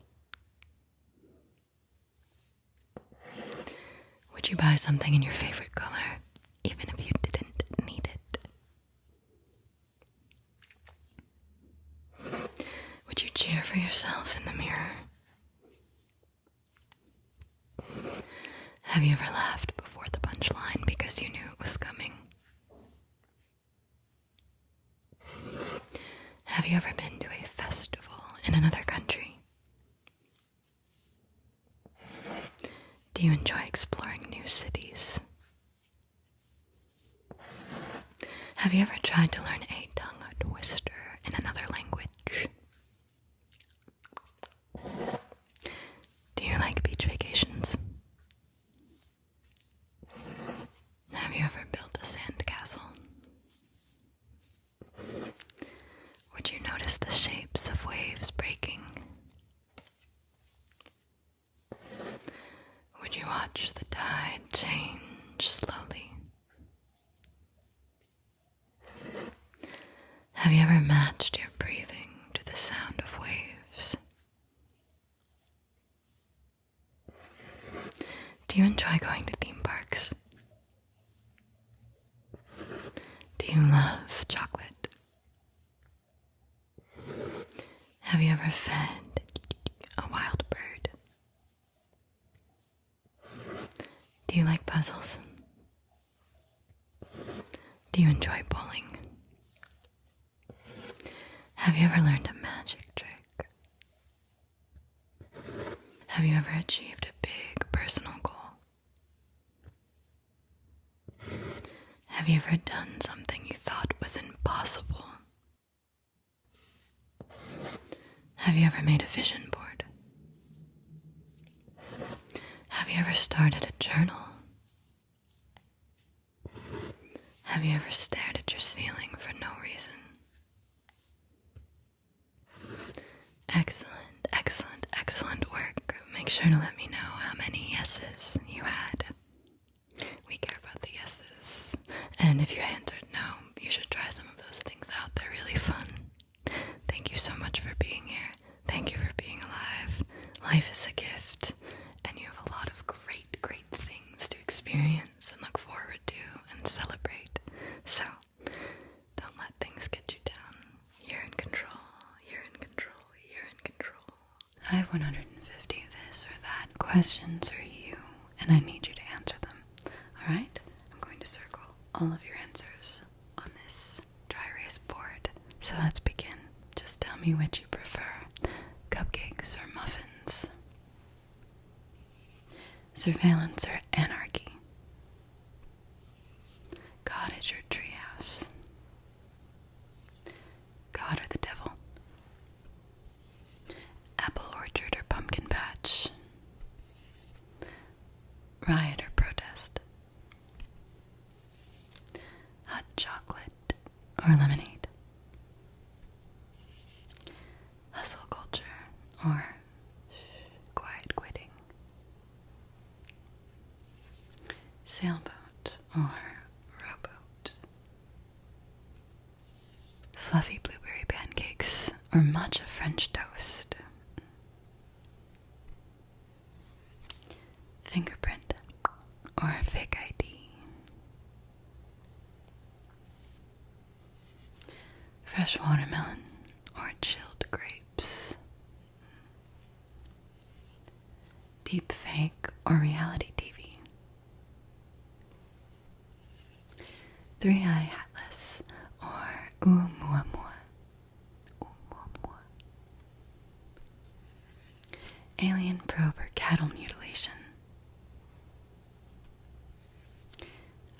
Would you buy something in your favorite color, even if you didn't need it? Would you cheer for yourself in the mirror? Have you ever laughed before the punchline because you knew it was coming? Have you ever been to a festival in another country? Do you enjoy exploring new cities? Have you ever tried to learn a tongue twister in another language? Do you like beach vacations? Have you ever built a sandcastle? Would you notice the shapes of waves breaking? Would you watch the tide change slowly? Have you ever matched your breathing to the sound of waves? Do you enjoy going to theme parks? Do you love chocolate? Have you ever fed a wild bird? Do you like puzzles? Do you enjoy bowling? Have you ever learned a magic trick? Have you ever achieved a big personal goal? Have you ever done something you thought was impossible? Have you ever made a vision board? Have you ever started a journal? Have you ever stared at your ceiling for no reason? Excellent, excellent, excellent work. Make sure to let me know how many yeses you had. We care about the yeses. And if you answered no, you should try some of those things out. They're really fun. Thank you so much for being here. Thank you for being alive. Life is a gift, and you have a lot of great, great things to experience and look forward to and celebrate. So, don't let things get you down. You're in control. You're in control. You're in control. I have 150 this or that questions for you, and I need you to answer them. Alright? I'm going to circle all of your answers on this dry erase board. So let's begin. Just tell me which you prefer. Cupcakes or muffins? Surveillance or anarchy? Cottage or treehouse? God or the devil? Apple orchard or pumpkin patch? Riot or protest? Hot chocolate or lemonade? Hustle culture or quiet quitting? Sailboat or rowboat? Fluffy blueberry pancakes or matcha French toast? Fingerprint or fake ID? Fresh watermelon or chilled grapes? Deep fake or reality TV? Three-eye atlas or Oumuamua? Oumuamua. Alien probe or cattle mutilation?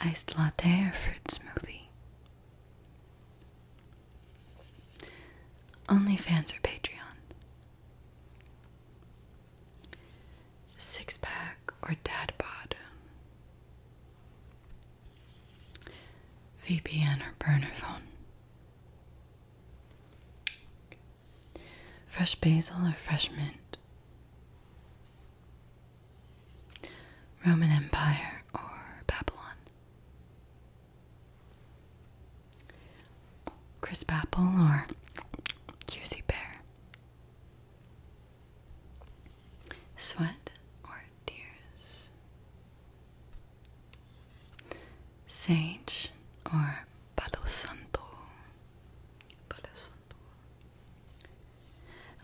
Iced latte or fruit smoothie? OnlyFans or Patreon? Six-pack or dad bod? VPN or burner phone? Fresh basil or fresh mint? Roman Empire or Babylon? Crisp apple or juicy pear? Sweat or tears? Sage or Palo Santo? Palo Santo.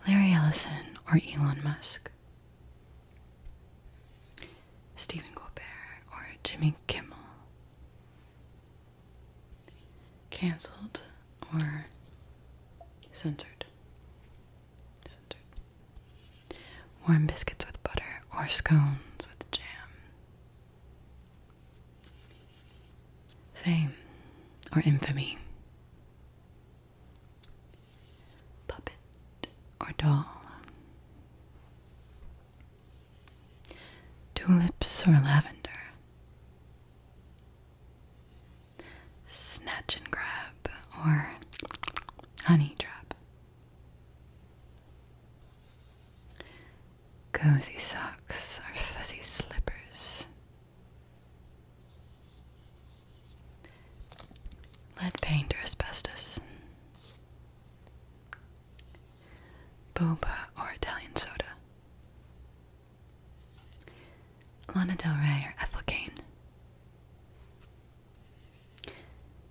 Larry Ellison or Elon Musk? Stephen Colbert or Jimmy Kimmel? Cancelled or censored? Warm biscuits with butter or scones with jam? Fame or infamy? Puppet or doll? Tulips or lavender? Snatch and grab or honey trap? Cozy socks or fuzzy slippers? Lead paint or asbestos? Boba or Italian soda? Lana Del Rey or Ethel Cain?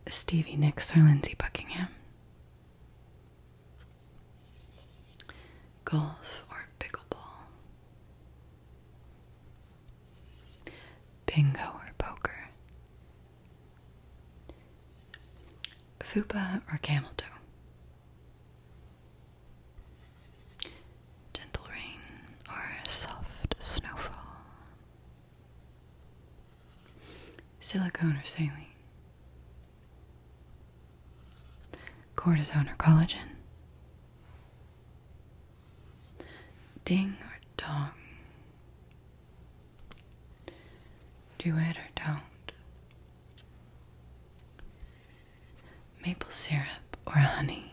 Stevie Nicks or Lindsey Buckingham? Golf or pickleball? Bingo or poker? Fupa or camel toe? Gentle rain or soft snowfall? Silicone or saline? Cortisone or collagen? Ding or dong. Do it or don't. Maple syrup or honey.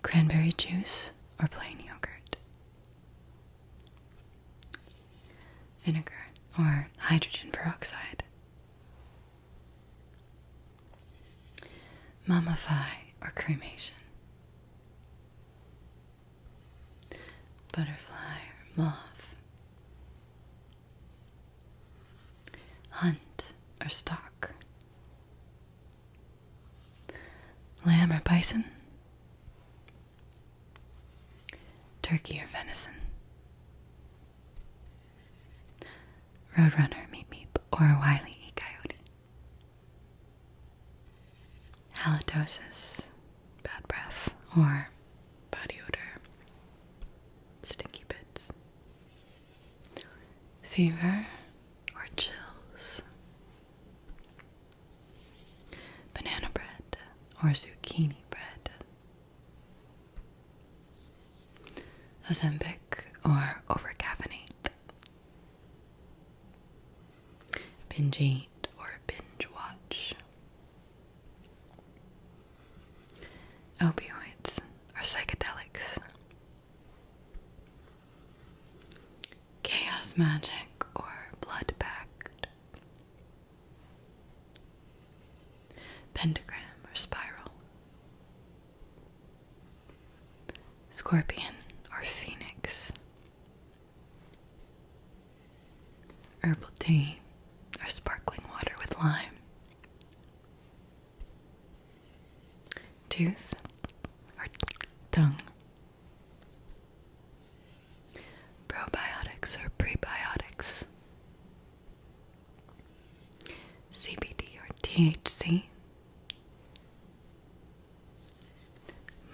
Cranberry juice or plain yogurt. Vinegar or hydrogen peroxide. Mummify or cremation. Butterfly or moth. Hunt or stalk. Lamb or bison. Turkey or venison. Roadrunner, meep meep, or a wily e-coyote. Halitosis, bad breath, or body odor, stinky bits. Fever or chills. Banana bread or zucchini bread. Ozempic or overcaffeinate. Binge eat or binge watch. Opioids or psychedelics. Chaos magic or blood pact. Pentagram or spiral. Scorpion or phoenix. Herbal tea or sparkling water with lime. Tooth or tongue. Probiotics or prebiotics. CBD or THC.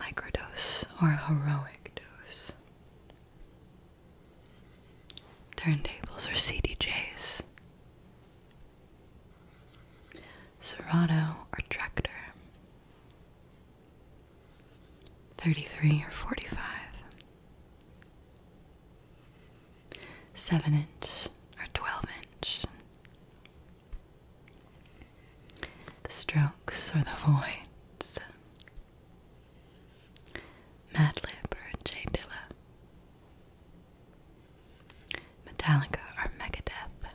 Microdose or heroic dose. Turntables or CDJs. Serato or tractor. 33 or 45. 7-inch or 12-inch. The Strokes or the Voids. Madlib or J Dilla. Metallica or Megadeth.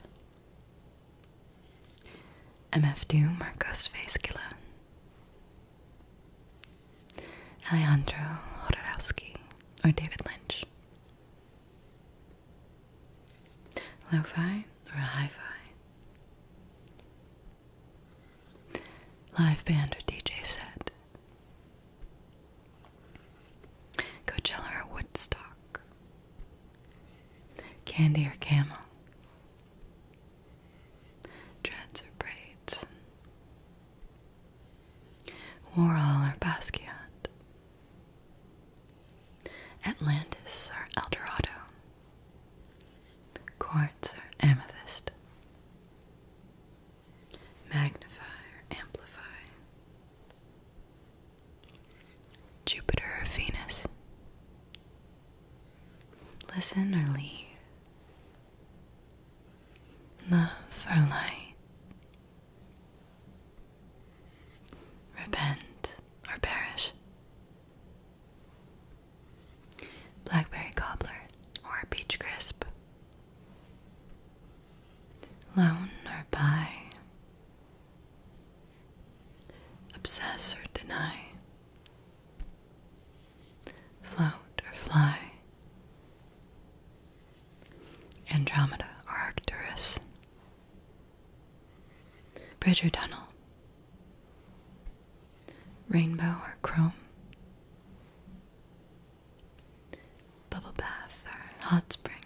MF Doom or Ghostface Killa. Alejandro Jodorowsky or David Lynch. Lo-fi or hi-fi. Live band or DJ set. Coachella or Woodstock. Candy or camo. Dreads or braids. Warhol or Basquiat. Atlantis or El Dorado. Quartz or amethyst. Magnify or amplify. Jupiter or Venus. Listen or leave. Love or light. Repent or perish. Blackberry cobbler or peach crisp. Loan or buy. Obsess or deny. Float or fly. Andromeda or Arcturus. Bridge or tunnel. Rainbow or chrome. Bubble bath or hot spring.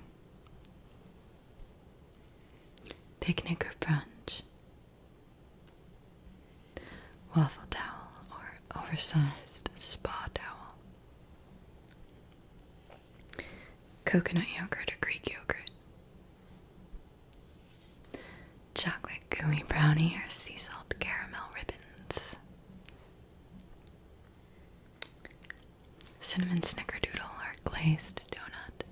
Picnic or brunch. Waffle towel or oversized spa towel. Coconut yogurt or Greek yogurt. Chocolate gooey brownie or sea salt caramel ribbons. Cinnamon snickerdoodle glazed donut,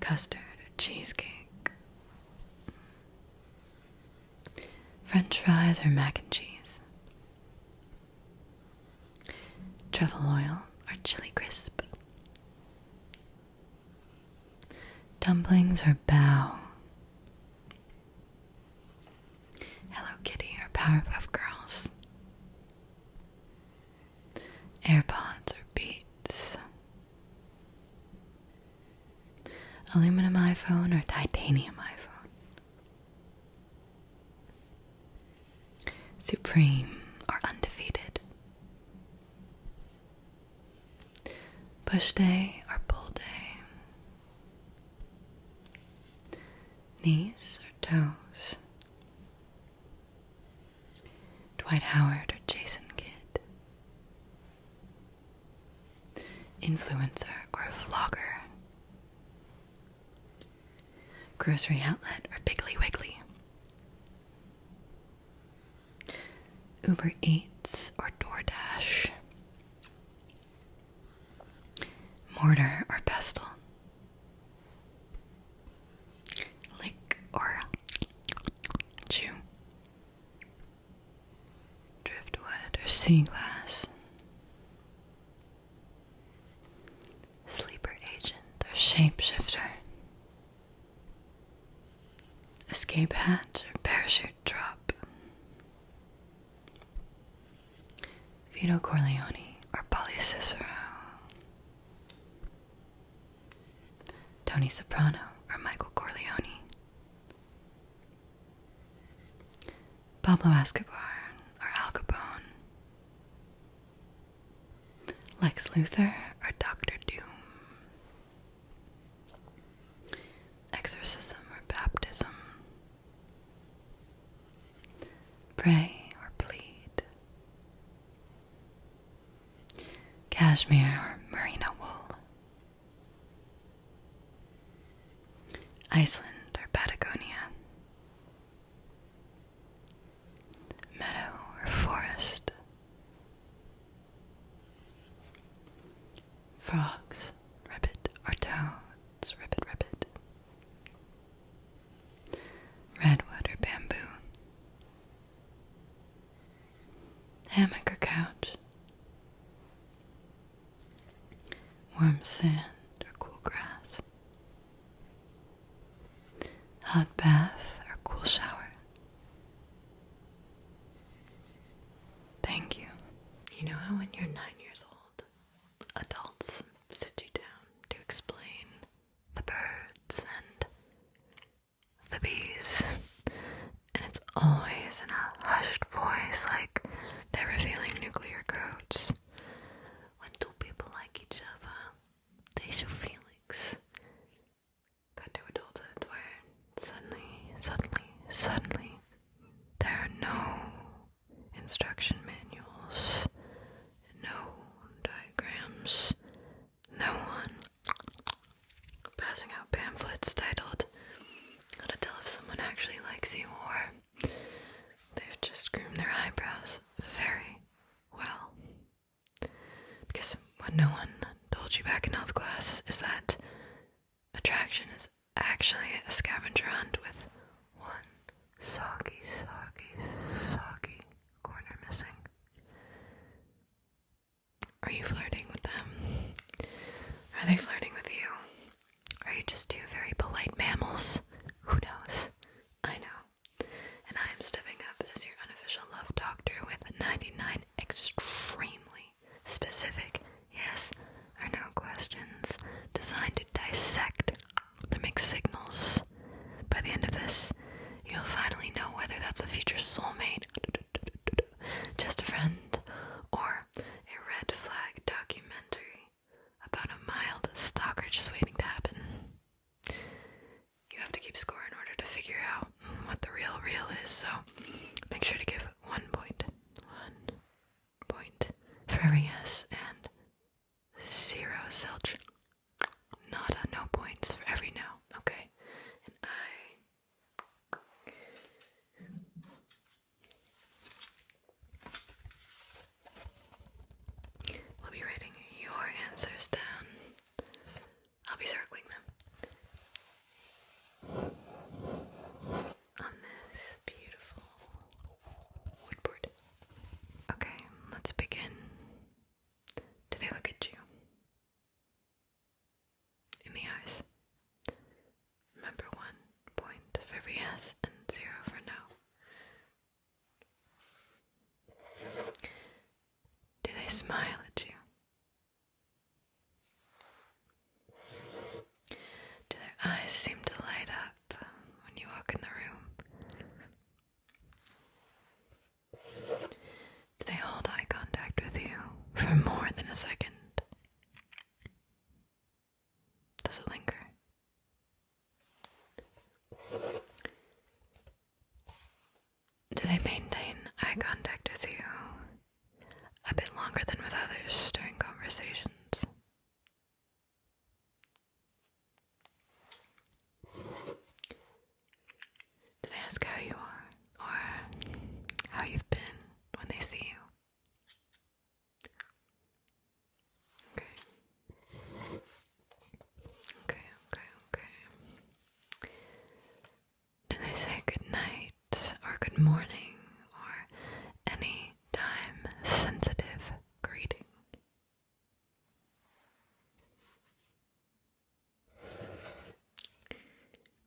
custard or cheesecake, French fries or mac and cheese, truffle oil or chili crisp, dumplings or bao, Hello Kitty or Powerpuff Girls, AirPods or Beats, aluminum iPhone or titanium iPhone, Supreme or Undefeated, Push Day or Pull Day, knees or toes, Dwight Howard or Jason Kidd, influencer or vlogger, grocery outlet or Piggly Wiggly, Uber Eats or DoorDash, mortar or pestle, lick or chew, driftwood or sea glass, sleeper agent or shapeshifter, escape hatch or parachute drop, Vito Corleone or Polly Cicero, Tony Soprano or Michael Corleone, Pablo Escobar or Al Capone, Lex Luthor or Dr. Doom, exorcism or baptism, pray or plead, cashmere or merino wool, Iceland or Patagonia, meadow or forest, frogs, ribbit or toads, ribbit, ribbit, redwood or bamboo, hammock or couch, warm sand or cool grass, hot bath or cool shower. Thank you. You know how when you're 9 years old, adults sit you down to explain the birds and the bees, and it's always in a hushed voice, like they're revealing nuclear codes. When two people like each other, they show feelings. Cut to adulthood where suddenly, there are no instruction manuals, no diagrams, no one passing out pamphlets titled How to Tell If Someone Actually Likes You, or they've just groomed their eyebrows very well. Because what no one told you back in health class is that attraction is actually a scavenger hunt with one soggy corner missing. Are you flirting with them? Are they flirting with you? Are you just two very polite mammals? Who knows? I know. And I am stepping up as your unofficial love doctor with 99 extremely specific yes or no questions designed to dissect the mixed signals. By the end of this, you'll finally know whether that's a future soulmate, just a friend, or a red flag documentary about a mild stalker just waiting to happen. You have to keep score in order to figure out what the real is, so make sure to give 1 point. 1 point for every yes and 0 zilch. Nada, no points for every no, okay? And will be writing yes and 0 for no. Do they smile at you? Do their eyes seem to light up when you walk in the room? Do they hold eye contact with you for more than a second? Does it linger? Do they maintain eye contact with you a bit longer than with others during conversations? Do they ask how you are or how you've been when they see you? Okay. Do they say good night or good morning or any time-sensitive greeting?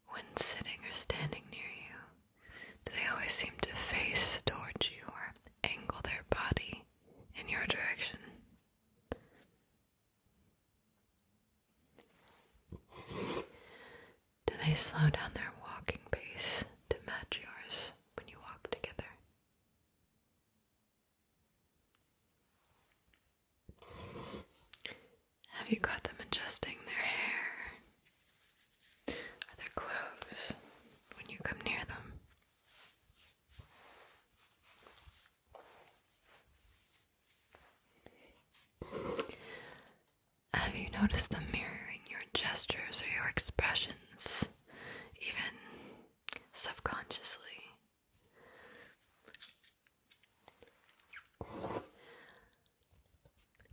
When sitting or standing near you, do they always seem to face towards you or angle their body in your direction? Do they slow down their walking pace to match yours when you walk together? Have you caught them adjusting their hair or their clothes when you come near them? Have you noticed them mirroring your gestures or your expressions, even subconsciously?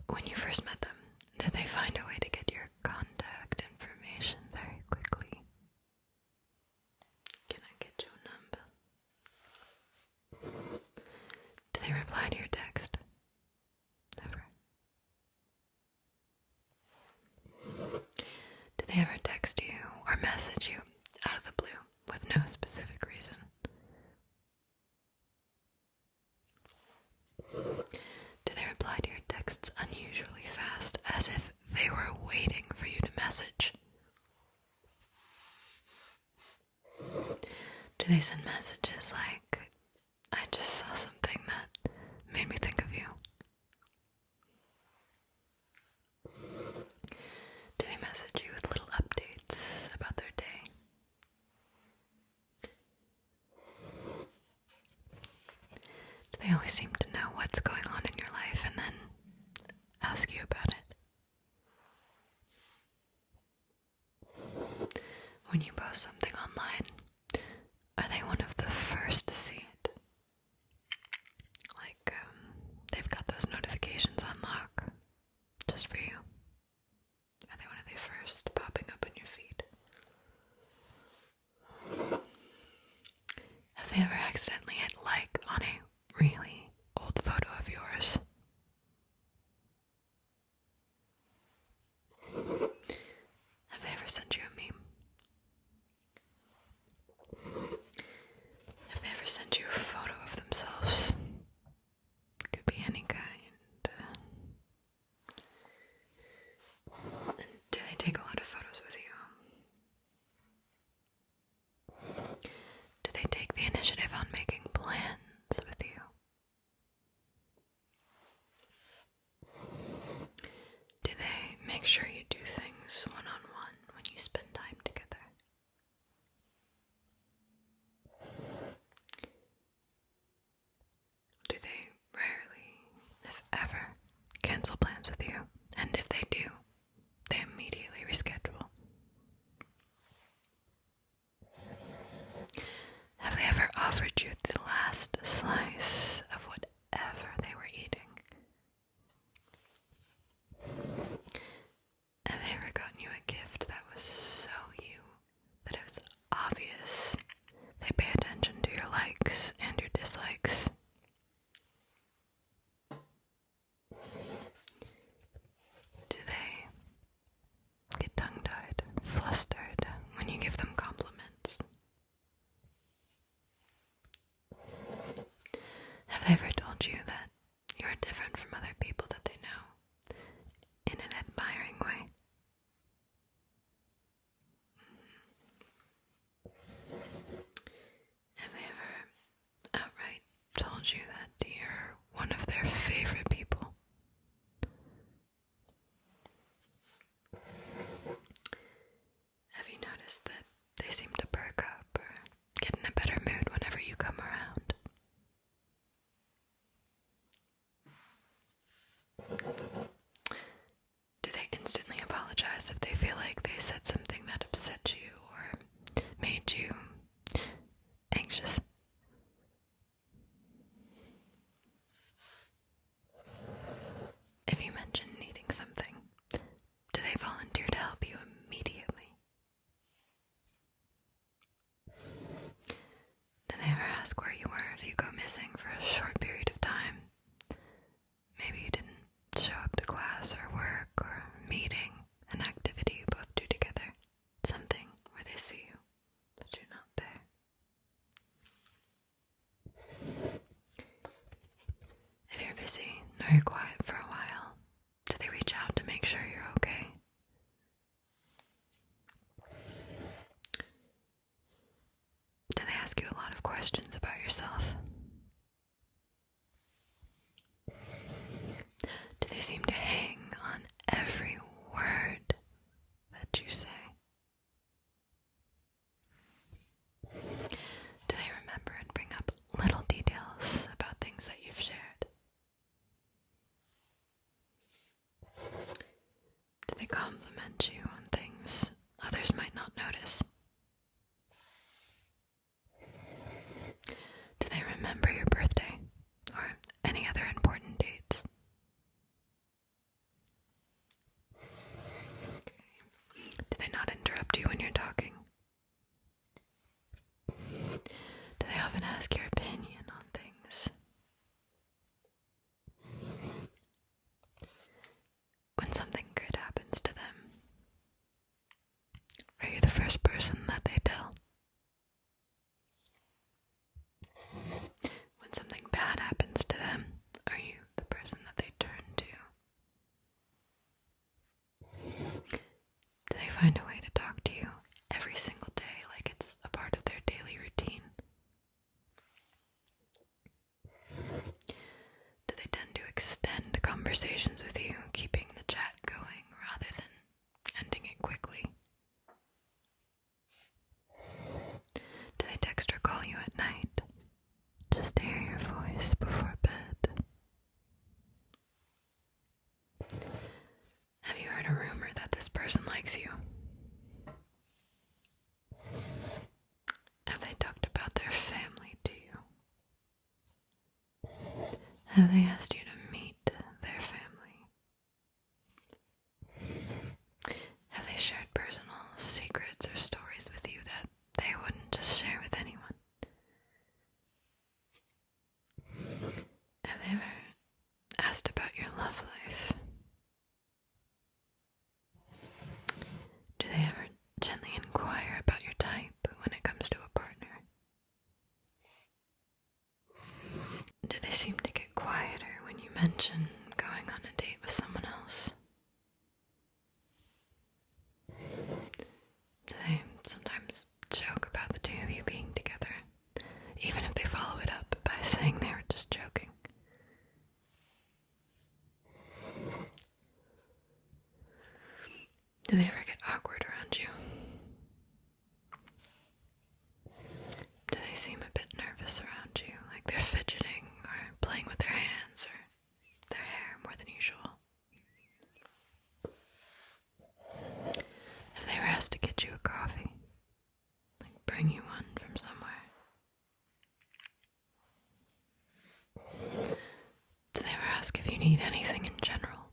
When you first met them, did they find a way to get your contact information very quickly? Can I get your number? Do they reply to your text? Ever? Do they ever text you or message you out of the blue with no specific reason? Do they reply to your texts unusually fast, as if they were waiting for you to message? Do they send messages like, I just saw something that made me think of you? Do they message you with little updates about their day? Do they always seem to know what's going on in your life and then ask you about it? When you post something online, are they one of the first to see it? Like, they've got those notifications on lock just for you. Are they one of the first popping up on your feed? Have they ever accidentally hit like on a really old photo of yours? Have they ever sent you a meme? Have they ever sent you a photo of themselves? Could be any kind. And do they take a lot of photos with you? Do they take the initiative on making plans with you? Do they make sure you do things one-on-one when you spend time together? Do they rarely, if ever, cancel plans with you? And if they do, they immediately reschedule? Have they ever offered you the last slice of whatever they were eating? Have they ever gotten you a gift that was so you that it was obvious they pay attention to your likes and your dislikes? Do they get tongue-tied, flustered when you give them compliments? told you that you're different from other people that they know in an admiring way? Have they ever outright told you that you're one of their favorite people? Have you noticed that they seem to perk up or get in a better mood whenever you come around? Do they instantly apologize if they feel like they said something that upset you or made you anxious? If you mention needing something, do they volunteer to help you immediately? Do they ever ask where you were if you go missing for a short period of time? Maybe you didn't show up to class or work or a meeting, an activity you both do together, something where they see you, but you're not there. If you're busy or you're quiet for a while, do they reach out to make sure you're okay? Do they ask you a lot of questions about yourself? Do they seem to hang on every word that you say? Do they remember and bring up little details about things that you've shared? Do they compliment you on things others might not notice? Do they remember your birthday or any other important dates? Do they not interrupt you when you're talking? Do they often ask your opinion on things? When something good happens to them, are you the first person that they tell? When something bad happens to them, are you the person that they turn to? Do they find a way to talk to you every single day like it's a part of their daily routine? Do they tend to extend conversations with you, keeping the chat going rather than ending it quickly? Do they text or call you at night just to hear your voice before bed? Have you heard a rumor that this person likes you? Have they talked about their family to you? Have they asked you to meet their family? Have they shared personal secrets or stories with you that they wouldn't just share with anyone? Have they ever asked about your love life? Do they ever gently inquire about your type when it comes to a partner? Do they seem to get quieter when you mention going on a date with someone else? Do they sometimes joke about the two of you being together, even if they follow it up by saying they were just joking? Do they ever get awkward around you? Do they seem a bit nervous around you, like they're fidgeting or playing with their hands or their hair more than usual? Have they ever asked to get you a coffee? Like bring you one from somewhere? Do they ever ask if you need anything in general?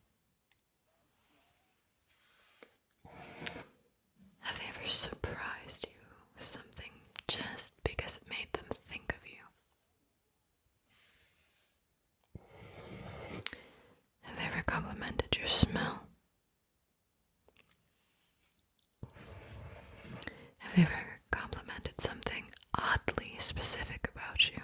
Have they ever surprised you with something just because it made them think of you? Have they ever complimented your smell? Have they ever complimented something oddly specific about you?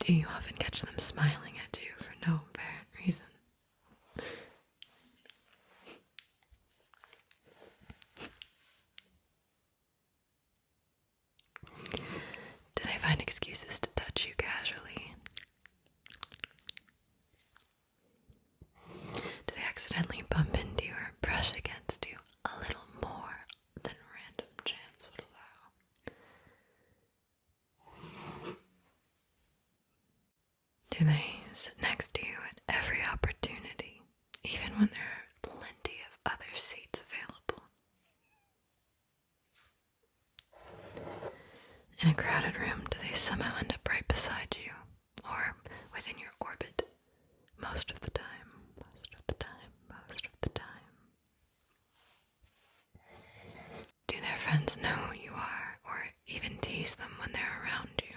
Do you often catch them smiling at you for no apparent reason? Do they find excuses to touch you casually? Do they accidentally bump into you or brush against you a little more than random chance would allow? Do they sit next to you at every opportunity, even when there are plenty of other seats available? In a crowded room, do they somehow end up right beside you, or within your orbit, most of the time? Do their friends know who you are, or even tease them when they're around you?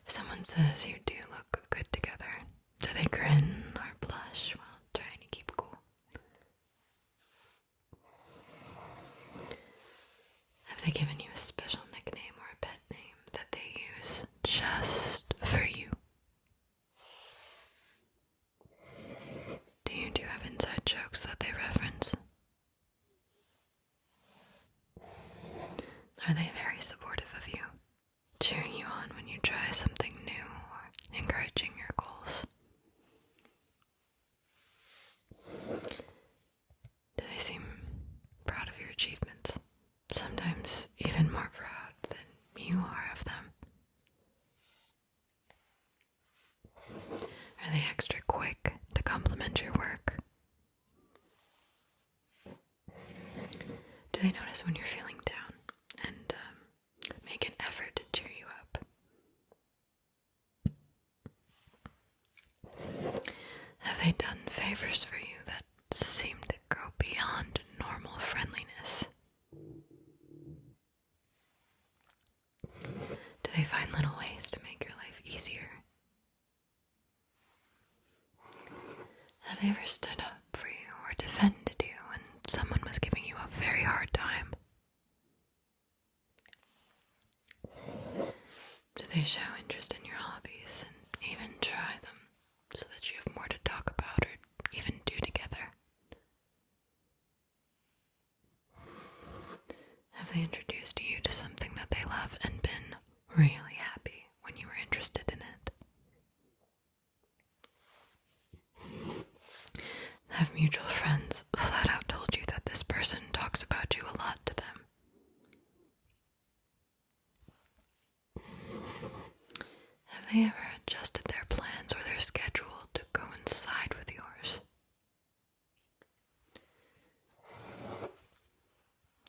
If someone says you do look good together, do they grin or blush while trying to keep cool? Have they given you a special nickname or a pet name that they use just for you? Do you two have inside jokes that they reference? Are they very supportive of you, cheering you on when you try something new or encouraging your goals? Do they seem proud of your achievements? Sometimes even more proud than you are of them? Are they extra quick to compliment your work? Do they notice when you're feeling down and make an effort to cheer you up? Have they done favors for you that seem to go beyond normal friendliness? Do they find little ways to make your life easier? Have they ever stood up for you or defended you when someone was giving you a very hard time? Do they show interest in your hobbies and even try them so that you have more to talk about or even do together? Have they introduced you to something that they love and been really happy when you were interested in it? Have mutual friends flat out told you that this person talks about you a lot to them? Have they ever adjusted their plans or their schedule to coincide with yours?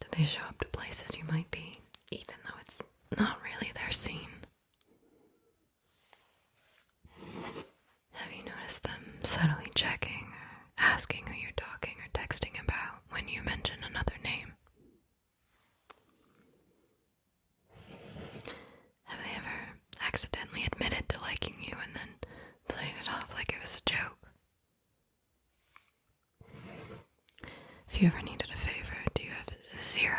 Do they show up to places you might be, even though it's not really their scene? Have you noticed them subtly checking or asking who you're talking or texting about when you mention another name? Have they ever accidentally admitted to liking you and then played it off like it was a joke? If you ever needed a favor, do you have zero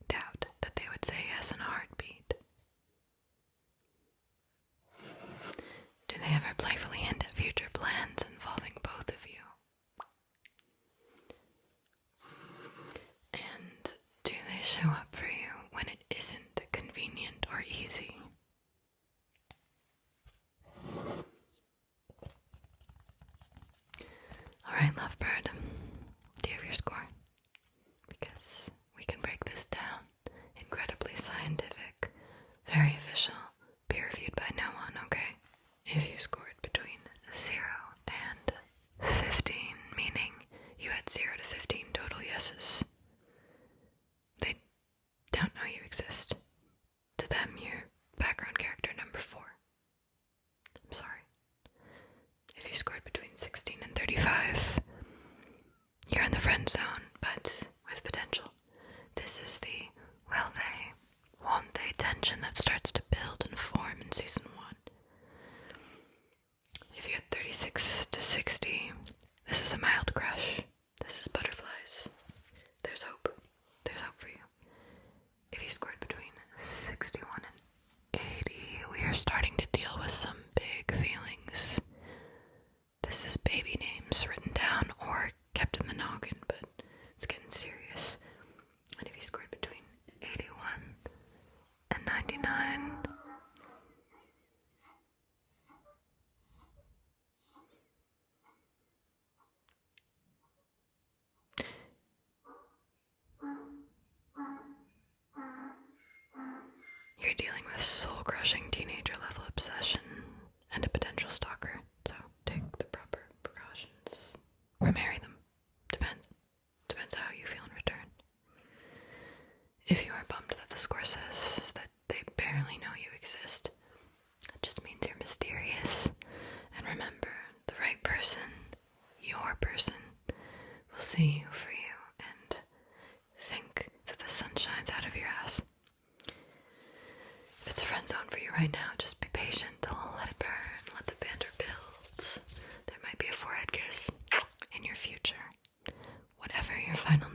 doubt that they would say yes in a heartbeat? Do they ever playfully hint at future plans involving both of you? And do they show up for you when it isn't convenient or easy? Alright, lovebird, do you have your score? Because we can break this down. Incredibly scientific, very official, peer-reviewed by no one, okay? If you scored between 0 and 15, meaning you had 0 to 15 total yeses, they don't know you exist. To them, you're background character number 4. I'm sorry. If you scored between 16 and 35, you're in the friend zone, but with potential. This is the will they, won't they tension that starts to build and form in season 1. If you had 36 to 60, this is a mild crush. This is butterflies. There's hope. There's hope for you. If you scored between 61 and see you for you and think that the sun shines out of your ass. If it's a friend zone for you right now, just be patient. I'll let it burn, let the banter build. There might be a forehead kiss in your future. Whatever your final